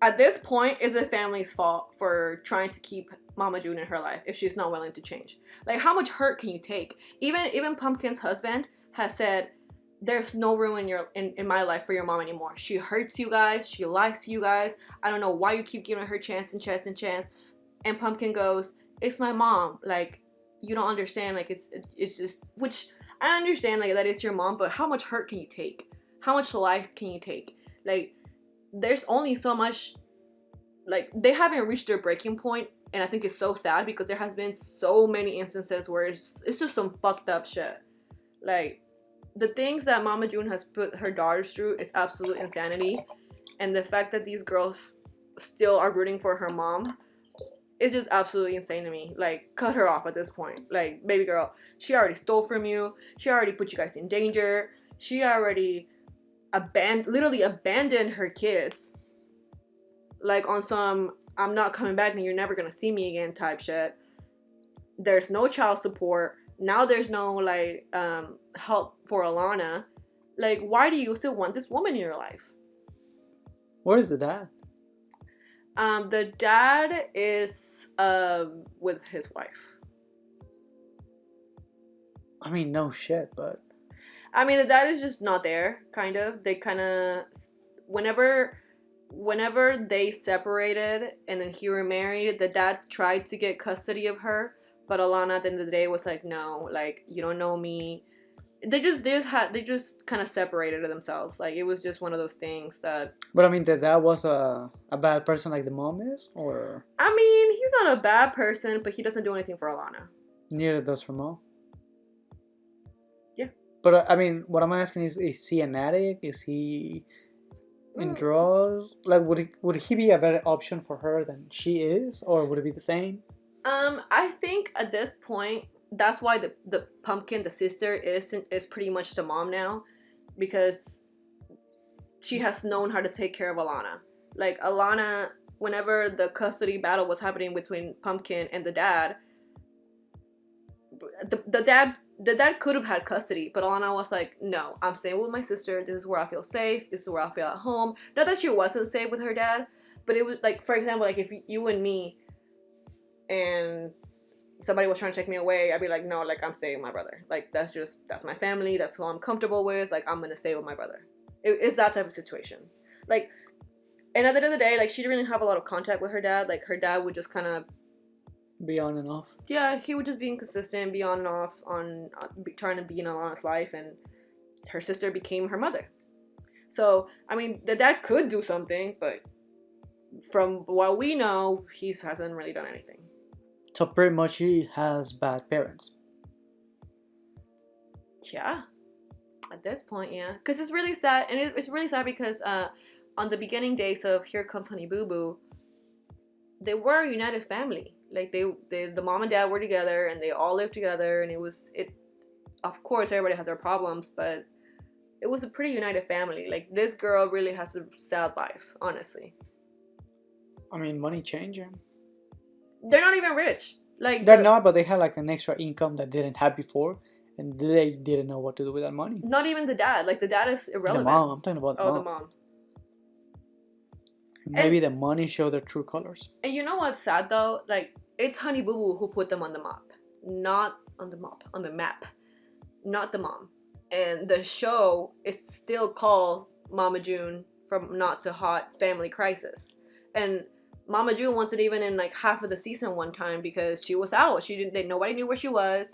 at this point, it's the family's fault for trying to keep Mama June in her life if she's not willing to change. Like, how much hurt can you take? Even Pumpkin's husband has said, there's no room in my life for your mom anymore. She hurts you guys. She lies to you guys. I don't know why you keep giving her chance and chance and chance. And Pumpkin goes, it's my mom. Like, you don't understand. Like, it's just, which I understand, like, that is your mom, but how much hurt can you take? How much lies can you take? Like, there's only so much, like, they haven't reached their breaking point, and I think it's so sad because there has been so many instances where it's just some fucked up shit. Like, the things that Mama June has put her daughters through is absolute insanity, and the fact that these girls still are rooting for her mom is just absolutely insane to me. Like, cut her off at this point. Like, baby girl, she already stole from you. She already put you guys in danger. She already literally abandoned her kids. Like, on some, I'm not coming back and you're never gonna see me again type shit. There's no child support. Now there's no, like, help for Alana. Like, why do you still want this woman in your life? Where's the dad? The dad is with his wife. I mean, no shit, but... I mean, the dad is just not there, kind of. They kind of... Whenever they separated and then he remarried, the dad tried to get custody of her, but Alana at the end of the day was like, no, like, you don't know me. They just kind of separated themselves. Like, it was just one of those things that... But I mean, the dad was a bad person like the mom is, or... I mean, he's not a bad person, but he doesn't do anything for Alana. Neither does her mom. Yeah. But I mean, what I'm asking is he an addict? Is he in drugs? Like, would he be a better option for her than she is, or would it be the same? I think at this point, that's why the Pumpkin, the sister, is pretty much the mom now, because she has known how to take care of Alana. Like, Alana, whenever the custody battle was happening between Pumpkin and the dad, the dad could have had custody, but Alana was like, no, I'm staying with my sister. This is where I feel safe. This is where I feel at home. Not that she wasn't safe with her dad, but it was like, for example, like if you and me and somebody was trying to take me away, I'd be like, no, like I'm staying with my brother. Like that's my family. That's who I'm comfortable with. Like I'm gonna stay with my brother. It's that type of situation. Like, and at the end of the day, like she didn't really have a lot of contact with her dad. Like her dad would just kind of be on and off. Yeah, he would just be inconsistent, be on and off on trying to be in Alana's life, and her sister became her mother. So, I mean, the dad could do something, but from what we know, he hasn't really done anything. So pretty much he has bad parents. Yeah. At this point, yeah. Because it's really sad, and it's really sad because on the beginning days of Here Comes Honey Boo Boo, they were a united family. Like the mom and dad were together, and they all lived together, and it. Of course, everybody has their problems, but it was a pretty united family. Like this girl really has a sad life, honestly. I mean, money changer. They're not even rich. Like they're not, but they had like an extra income that they didn't have before, and they didn't know what to do with that money. Not even the dad. Like the dad is irrelevant. The mom. I'm talking about the mom. The mom. Maybe the money showed their true colors. And you know what's sad though? Like it's Honey Boo Boo who put them on the map, not on the map, not the mom. And the show is still called Mama June from Not So Hot Family Crisis. And Mama June wasn't even in like half of the season one time because she was out. Nobody knew where she was.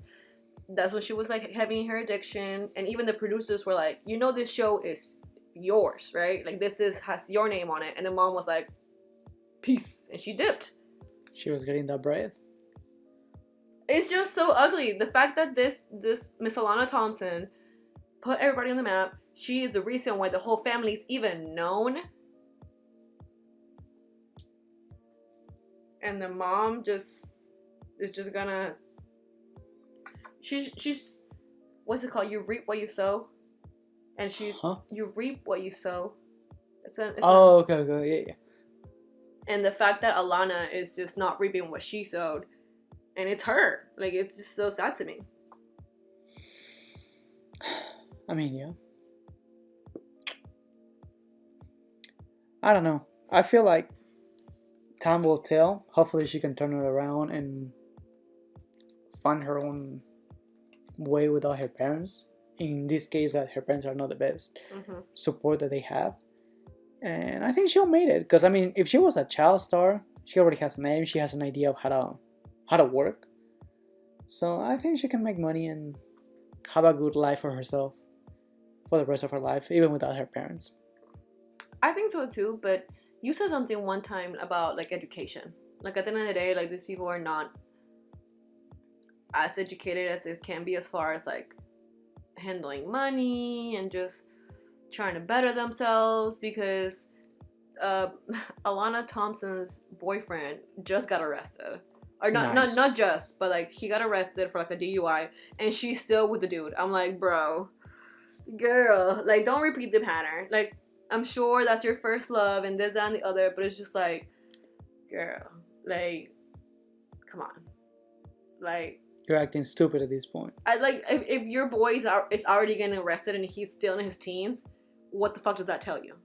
That's when she was like having her addiction. And even the producers were like, you know, this show is yours, right? Like has your name on it. And the mom was like, peace, and she dipped. She was getting that bread. It's just so ugly. The fact that this Miss Alana Thompson put everybody on the map. She is the reason why the whole family is even known. And the mom is just gonna. She's what's it called? You reap what you sow. And you reap what you sow. Okay, yeah. And the fact that Alana is just not reaping what she sowed, and it's her. Like, it's just so sad to me. I mean, yeah. I don't know. I feel like time will tell. Hopefully she can turn it around and find her own way without her parents. In this case, that her parents are not the best support that they have. And I think she'll make it. Because, I mean, if she was a child star, she already has a name. She has an idea of how to work. So I think she can make money and have a good life for herself for the rest of her life, even without her parents. I think so too, but you said something one time about like education. Like at the end of the day, like these people are not as educated as it can be as far as like handling money and just trying to better themselves, because Alana Thompson's boyfriend just got arrested. Or not just, but like he got arrested for like a DUI, and she's still with the dude. I'm like, bro, girl, like don't repeat the pattern. Like I'm sure that's your first love and this, that, and the other, but it's just like, girl, like, come on, like. You're acting stupid at this point. I like if your boy is already getting arrested and he's still in his teens, what the fuck does that tell you?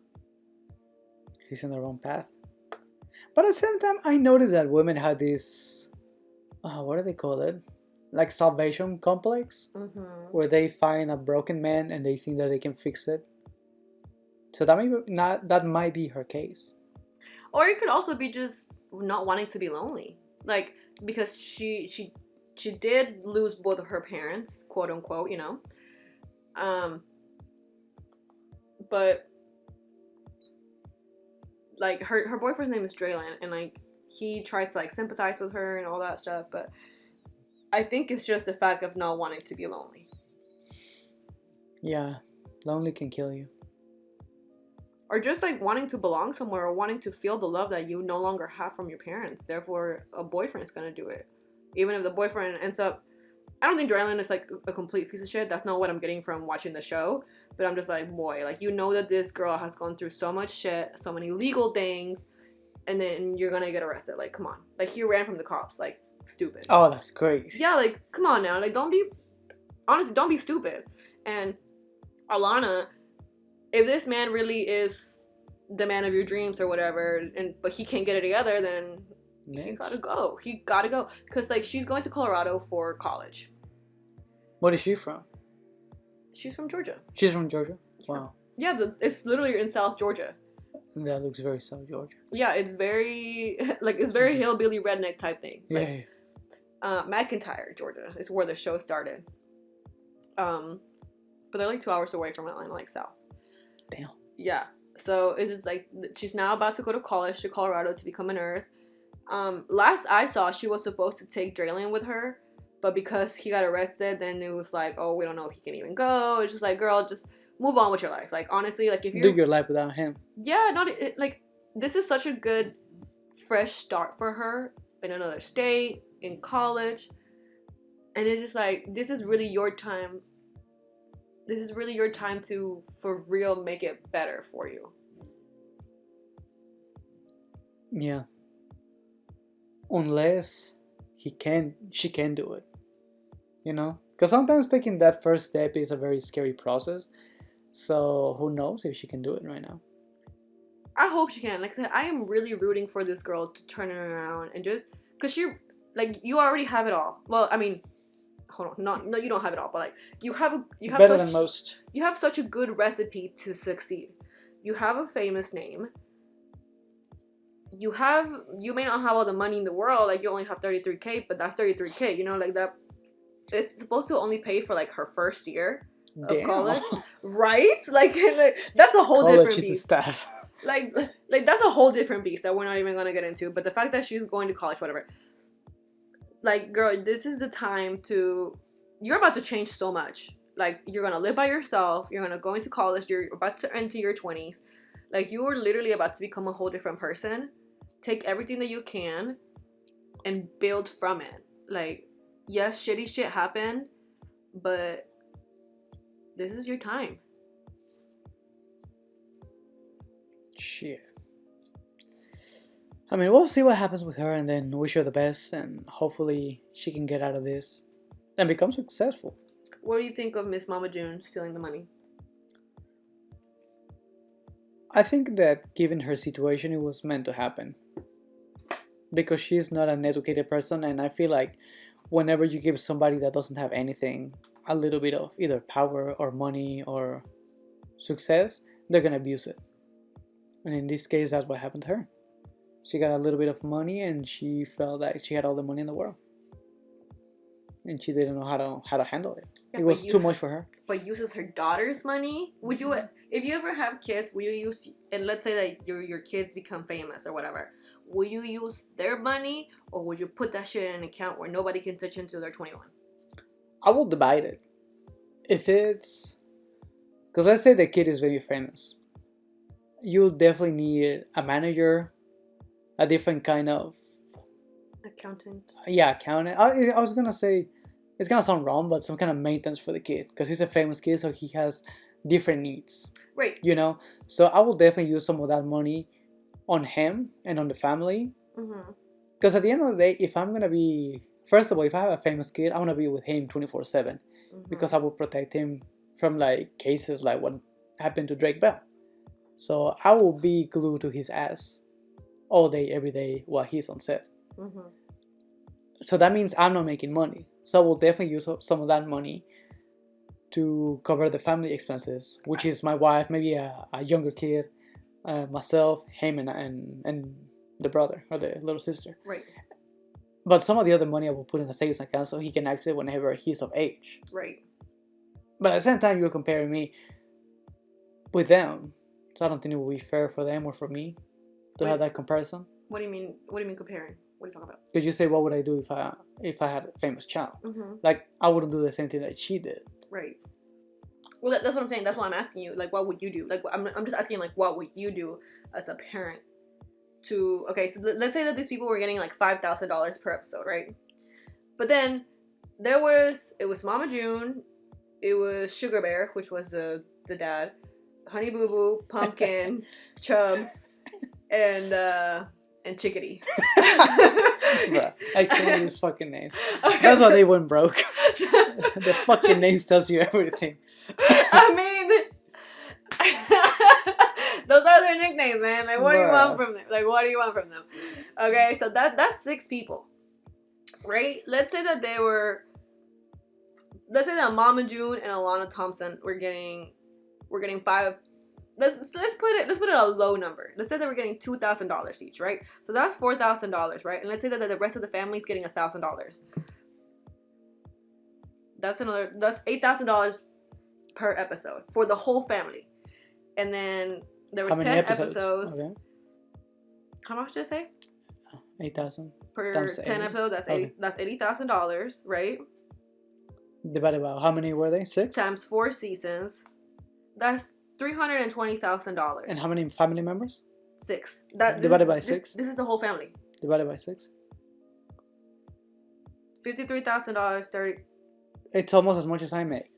He's in the wrong path. But at the same time, I noticed that women had this, what do they call it? Like salvation complex, where they find a broken man and they think that they can fix it. So that might be her case. Or it could also be just not wanting to be lonely, like because she did lose both of her parents, quote unquote, you know. But like her boyfriend's name is Draylan, and like he tries to like sympathize with her and all that stuff, but I think it's just the fact of not wanting to be lonely. Yeah, lonely can kill you. Or just like wanting to belong somewhere, or wanting to feel the love that you no longer have from your parents. Therefore, a boyfriend's gonna do it. Even if the boyfriend ends up I don't think Draylen is like a complete piece of shit. That's not what I'm getting from watching the show. But I'm just like, boy, like, you know that this girl has gone through so much shit, so many legal things, and then you're gonna get arrested. Like, come on. Like, he ran from the cops. Like, stupid. Oh, that's crazy. Yeah, like, come on now. Like, don't be stupid. And Alana, if this man really is the man of your dreams or whatever, but he can't get it together, then he gotta go. He gotta go. Because, like, she's going to Colorado for college. What is she from? She's from Georgia. She's from Georgia? Wow. Yeah, but it's literally in South Georgia. That looks very South Georgia. Yeah, it's very, like, it's very hillbilly redneck type thing. Like, yeah. McIntyre, Georgia is where the show started. But they're like 2 hours away from Atlanta, like south. Damn. Yeah. So it's just like, she's now about to go to college to Colorado to become a nurse. Last I saw, she was supposed to take Draylen with her, but because he got arrested, then it was like, oh, we don't know if he can even go. It's just like, girl, just move on with your life. Like, honestly, like, if you do your life without him. Yeah, like, this is such a good fresh start for her in another state, in college, and it's just like, this is really your time. This is really your time to, for real, make it better for you. Yeah. Unless she can do it. You know? Because sometimes taking that first step is a very scary process. So who knows if she can do it right now. I hope she can. Like I said, I am really rooting for this girl to turn it around and just, because she, like, you already have it all. Well, I mean, hold on, no, you don't have it all, but like, you have better than most. You have such a good recipe to succeed. You have a famous name. You may not have all the money in the world, like, you only have $33K, but that's $33K, you know, like, that, it's supposed to only pay for, like, her first year of college, right? Like that's a whole different beast. College is the staff. Like that's a whole different beast that we're not even gonna get into. But the fact that she's going to college, whatever, like, girl, this is the time you're about to change so much. Like, you're gonna live by yourself, you're gonna go into college, you're about to enter your 20s, like, you are literally about to become a whole different person. Take everything that you can and build from it. Like, yes, shitty shit happened, but this is your time. Shit. I mean, we'll see what happens with her, and then wish her the best, and hopefully she can get out of this and become successful. What do you think of Miss Mama June stealing the money? I think that given her situation, it was meant to happen. Because she's not an educated person, and I feel like whenever you give somebody that doesn't have anything a little bit of either power or money or success, they're gonna abuse it. And in this case, that's what happened to her. She got a little bit of money, and she felt like she had all the money in the world, and she didn't know how to handle it. Yeah, it was too much for her. But uses her daughter's money. Would you, if you ever have kids, will you use, and let's say that your kids become famous or whatever, will you use their money, or would you put that shit in an account where nobody can touch until they're 21? I will divide it. If it's, because let's say the kid is very famous, you'll definitely need a manager, a different kind of accountant. Yeah, accountant. I was gonna say, it's gonna sound wrong, but some kind of maintenance for the kid, because he's a famous kid, so he has different needs. Right. You know, so I will definitely use some of that money on him and on the family. Because at the end of the day, if I'm gonna be, first of all, if I have a famous kid, I wanna be with him 24/7, because I will protect him from like cases like what happened to Drake Bell. So I will be glued to his ass all day, every day while he's on set. So that means I'm not making money. So I will definitely use some of that money to cover the family expenses, which is my wife, maybe a younger kid, myself, him, and the brother or the little sister. Right. But some of the other money I will put in a savings account so he can access it whenever he's of age. Right. But at the same time, you're comparing me with them, so I don't think it will be fair for them or for me to have that comparison. What do you mean? What do you mean comparing? What are you talking about? Because you say, what would I do if I had a famous child? Like, I wouldn't do the same thing that she did. Right. Well, that's what I'm saying. That's why I'm asking you. Like, what would you do? Like, I'm just asking, like, what would you do as a parent to... Okay, so let's say that these people were getting, like, $5,000 per episode, right? But then It was Mama June, it was Sugar Bear, which was the dad, Honey Boo Boo, Pumpkin, Chubs, and Chickadee. Bruh, I can't use fucking names. Okay, that's why they went broke. The fucking names tells you everything. I mean, those are their nicknames, man. Like, what do you want from them? Like, what do you want from them? Okay, so that's 6 people, right? Let's say that Mama June and Alana Thompson were getting 5. Let's put it a low number. Let's say that we're getting $2,000 each, right? So that's $4,000, right? And let's say that the rest of the family's getting $1,000. That's $8,000 per episode for the whole family. And then there was 10 episodes. Okay. How much did I say? 8,000 per 10 episodes. That's okay. That's $80,000, right? Divided by how many were they? 6 times 4 seasons. That's $320,000. And how many family members? 6. Divided by 6. This is the whole family. Divided by 6. $53,000. 30. It's almost as much as I make.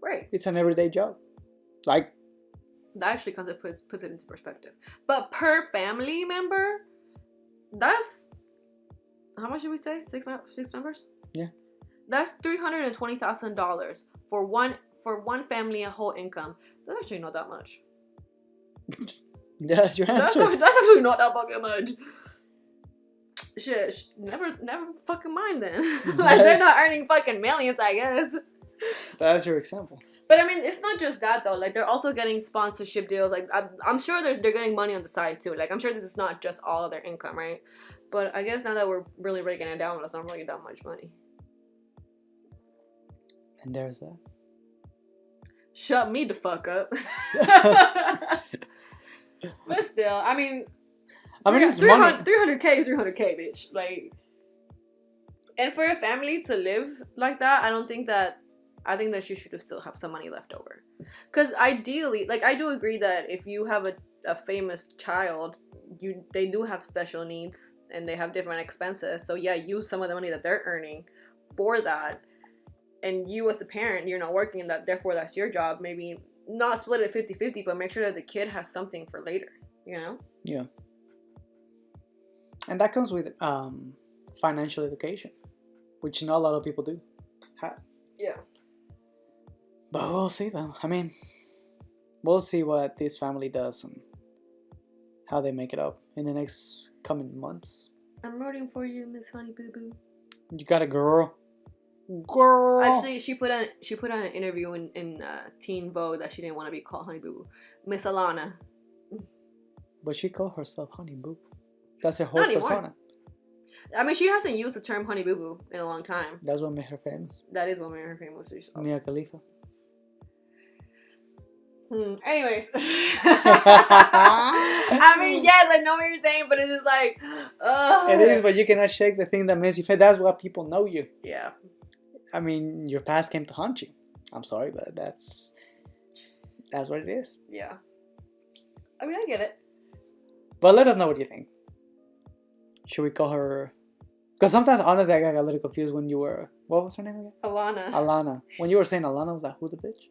Right. It's an everyday job. Like. That actually kind of puts it into perspective. But per family member, that's how much did we say? 6 members. Yeah. That's $320,000 for one family and whole income. That's actually not that much. Yeah, that's your answer. That's actually not that fucking much. Shit, never fucking mind then. Like, they're not earning fucking millions, I guess. That's your example. But I mean, it's not just that though. Like, they're also getting sponsorship deals. Like, I'm sure they're getting money on the side too. Like, I'm sure this is not just all of their income, right? But I guess now that we're really breaking it down, it's not really that much money. And there's that. Shut me the fuck up. But still, I mean it's 300K is 300K, bitch. Like, and for a family to live like that, I think that you should still have some money left over. Because ideally, like, I do agree that if you have a famous child, they do have special needs and they have different expenses. So yeah, use some of the money that they're earning for that. And you as a parent, you're not working in that, therefore that's your job. Maybe not split it 50-50, but make sure that the kid has something for later, you know? Yeah. And that comes with financial education, which not a lot of people do have. Yeah. But we'll see though. I mean, we'll see what this family does and how they make it up in the next coming months. I'm rooting for you, Miss Honey Boo Boo. You got a girl. Girl. Actually, she put on an interview in Teen Vogue that she didn't want to be called Honey Boo Boo. Miss Alana. But she called herself Honey Boo. That's her whole persona. I mean, she hasn't used the term Honey Boo Boo in a long time. That's what made her famous. That is what made her famous. Mia Khalifa. Anyways. I mean, yes, I know what you're saying, but it's just like, it is, but you cannot shake the thing that makes you feel. That's what people know you. Yeah. I mean, your past came to haunt you. I'm sorry, but that's what it is. Yeah. I mean, I get it. But let us know what you think. Should we call her? Because sometimes, honestly, I got a little confused when you were. What was her name again? Alana. When you were saying Alana, I was like, who the bitch?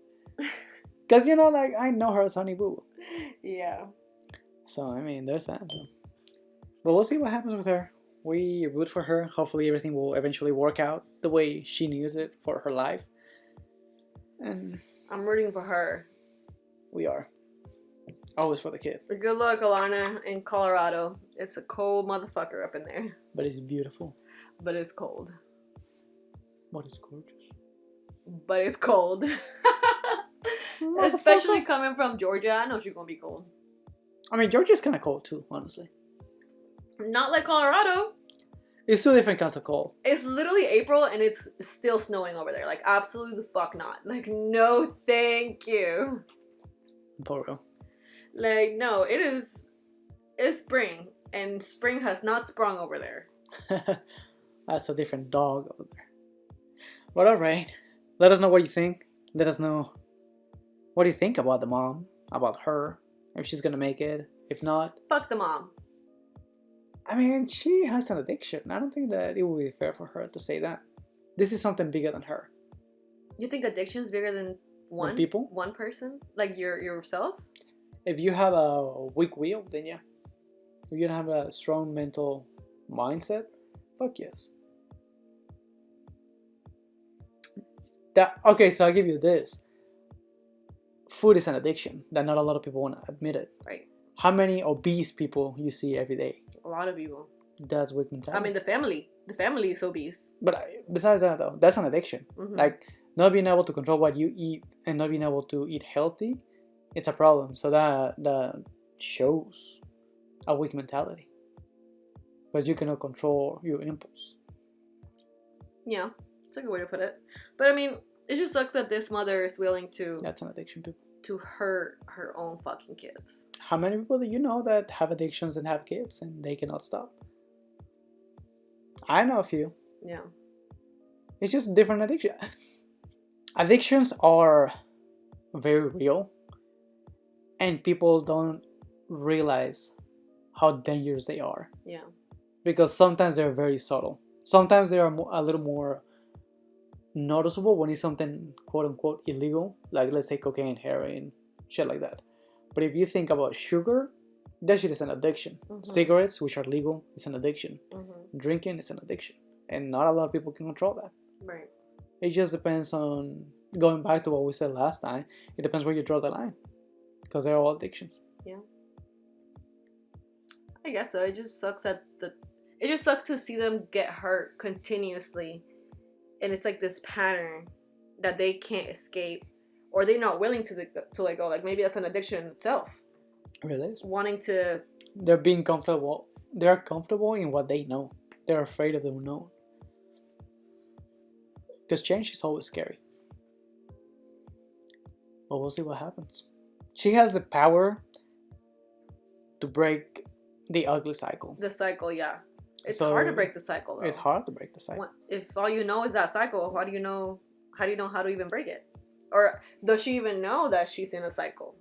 Because, you know, like, I know her as Honey Boo. Yeah. So, I mean, there's that. But we'll see what happens with her. We root for her. Hopefully everything will eventually work out the way she needs it for her life. And I'm rooting for her. We are. Always for the kid. Good luck, Alana, in Colorado. It's a cold motherfucker up in there. But it's beautiful. But it's cold. But it's gorgeous. But it's cold. Especially coming from Georgia. I know she's going to be cold. I mean, Georgia's kind of cold too, honestly. Not like Colorado. It's 2 different kinds of cold. It's literally April and it's still snowing over there. Like, absolutely the fuck not. Like, no thank you. For real. Like, no, it's spring. And spring has not sprung over there. That's a different dog over there. But alright. Let us know what you think. Let us know what do you think about the mom. About her. If she's gonna make it. If not. Fuck the mom. I mean, she has an addiction. I don't think that it would be fair for her to say that. This is something bigger than her. You think addiction is bigger than one people? One person? Like yourself? If you have a weak will, then yeah. If you don't have a strong mental mindset, fuck yes. Okay, so I'll give you this. Food is an addiction that not a lot of people want to admit it. Right. How many obese people you see every day? A lot of people. That's weak mentality. I mean, the family is obese. But besides that, though, that's an addiction. Mm-hmm. Like, not being able to control what you eat and not being able to eat healthy, it's a problem. So that shows a weak mentality. Because you cannot control your impulse. Yeah, it's a good way to put it. But I mean, it just sucks that this mother is willing to... That's an addiction, people. To hurt her own fucking kids. How many people do you know that have addictions and have kids and they cannot stop? I know a few. Yeah. It's just different addiction. Addictions are very real. And people don't realize how dangerous they are. Yeah. Because sometimes they're very subtle. Sometimes they are a little more noticeable when it's something quote unquote illegal, like let's say cocaine, heroin, shit like that. But if you think about sugar, that shit is an addiction. Mm-hmm. Cigarettes, which are legal, is an addiction. Mm-hmm. Drinking is an addiction, and not a lot of people can control that. Right. It just depends on, going back to what we said last time, it depends where you draw the line, because they're all addictions. Yeah, I guess so. It just sucks to see them get hurt continuously. And it's like this pattern that they can't escape, or they're not willing to let go. Like maybe that's an addiction in itself. It really is. Wanting to. They're being comfortable. They're comfortable in what they know. They're afraid of the unknown. Because change is always scary. But we'll see what happens. She has the power to break the ugly cycle. The cycle, yeah. It's hard to break the cycle, though. It's hard to break the cycle. If all you know is that cycle, how do you know how to even break it? Or does she even know that she's in a cycle?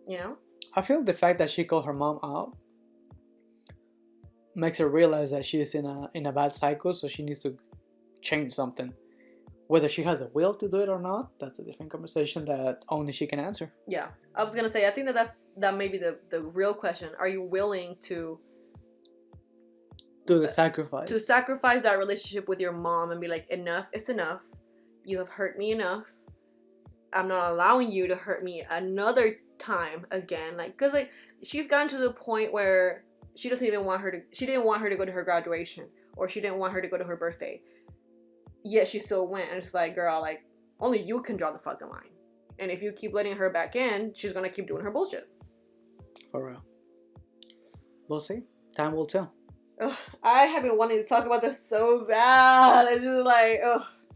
You know? I feel the fact that she called her mom out makes her realize that she's in a bad cycle, so she needs to change something. Whether she has the will to do it or not, that's a different conversation that only she can answer. Yeah. I was going to say, I think that may be the real question. Are you willing to do the sacrifice? To sacrifice that relationship with your mom and be like, enough is enough. You have hurt me enough. I'm not allowing you to hurt me another time again. Like, cause like she's gotten to the point where she didn't want her to go to her graduation, or she didn't want her to go to her birthday. Yet she still went, and it's like, girl, like only you can draw the fucking line. And if you keep letting her back in, she's gonna keep doing her bullshit. For real. We'll see. Time will tell. Ugh, I have been wanting to talk about this so bad. It's just like,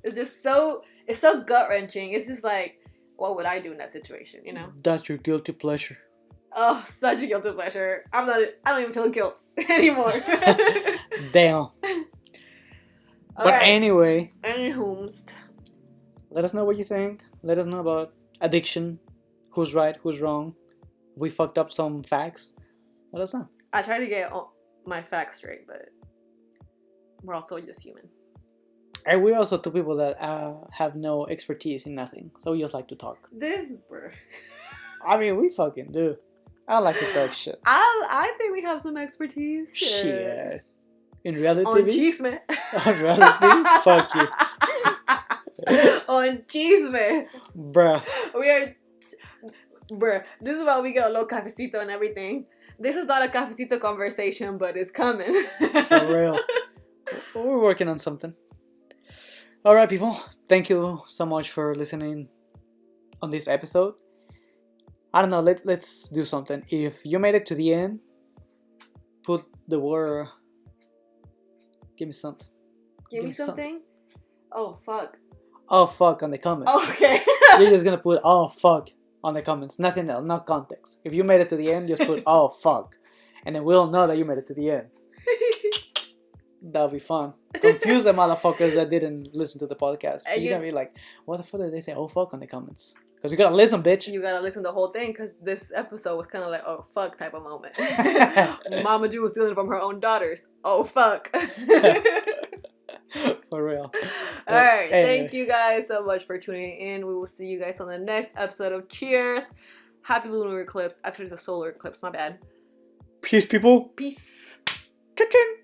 it's so gut wrenching. It's just like, what would I do in that situation, you know? That's your guilty pleasure. Oh, such a guilty pleasure. I don't even feel guilt anymore. Damn. But right. Anyway. Anywhoomst. Let us know what you think. Let us know about addiction. Who's right, who's wrong. We fucked up some facts. Let us know. I try to get my facts straight, but we're also just human. And we're also two people that have no expertise in nothing, so we just like to talk. I mean, we fucking do. I like to talk shit. I think we have some expertise. Shit. In reality on TV? Chisme. On reality? Fuck you. On Chisme. Bruh. This is why we get a little cafecito and everything. This is not a cafecito conversation, but it's coming. For real. We're working on something. Alright, people. Thank you so much for listening on this episode. I don't know, let's do something. If you made it to the end, put the word... Give me something. Give me something? Oh, fuck. Oh, fuck on the comments. Okay. You're just gonna put, oh, fuck on the comments. Nothing else, not context. If you made it to the end, just put, oh, fuck. And then we'll know that you made it to the end. That'll be fun. Confuse the motherfuckers that didn't listen to the podcast. You're gonna be like, what the fuck did they say? Oh, fuck on the comments. Because you gotta listen, bitch. You gotta listen to the whole thing, because this episode was kind of like, oh, fuck type of moment. Mama Ju was stealing from her own daughters. Oh, fuck. For real. All right. Thank you guys so much for tuning in. We will see you guys on the next episode of Cheers. Happy lunar eclipse. Actually, the solar eclipse. My bad. Peace, people. Peace. Cha-ching.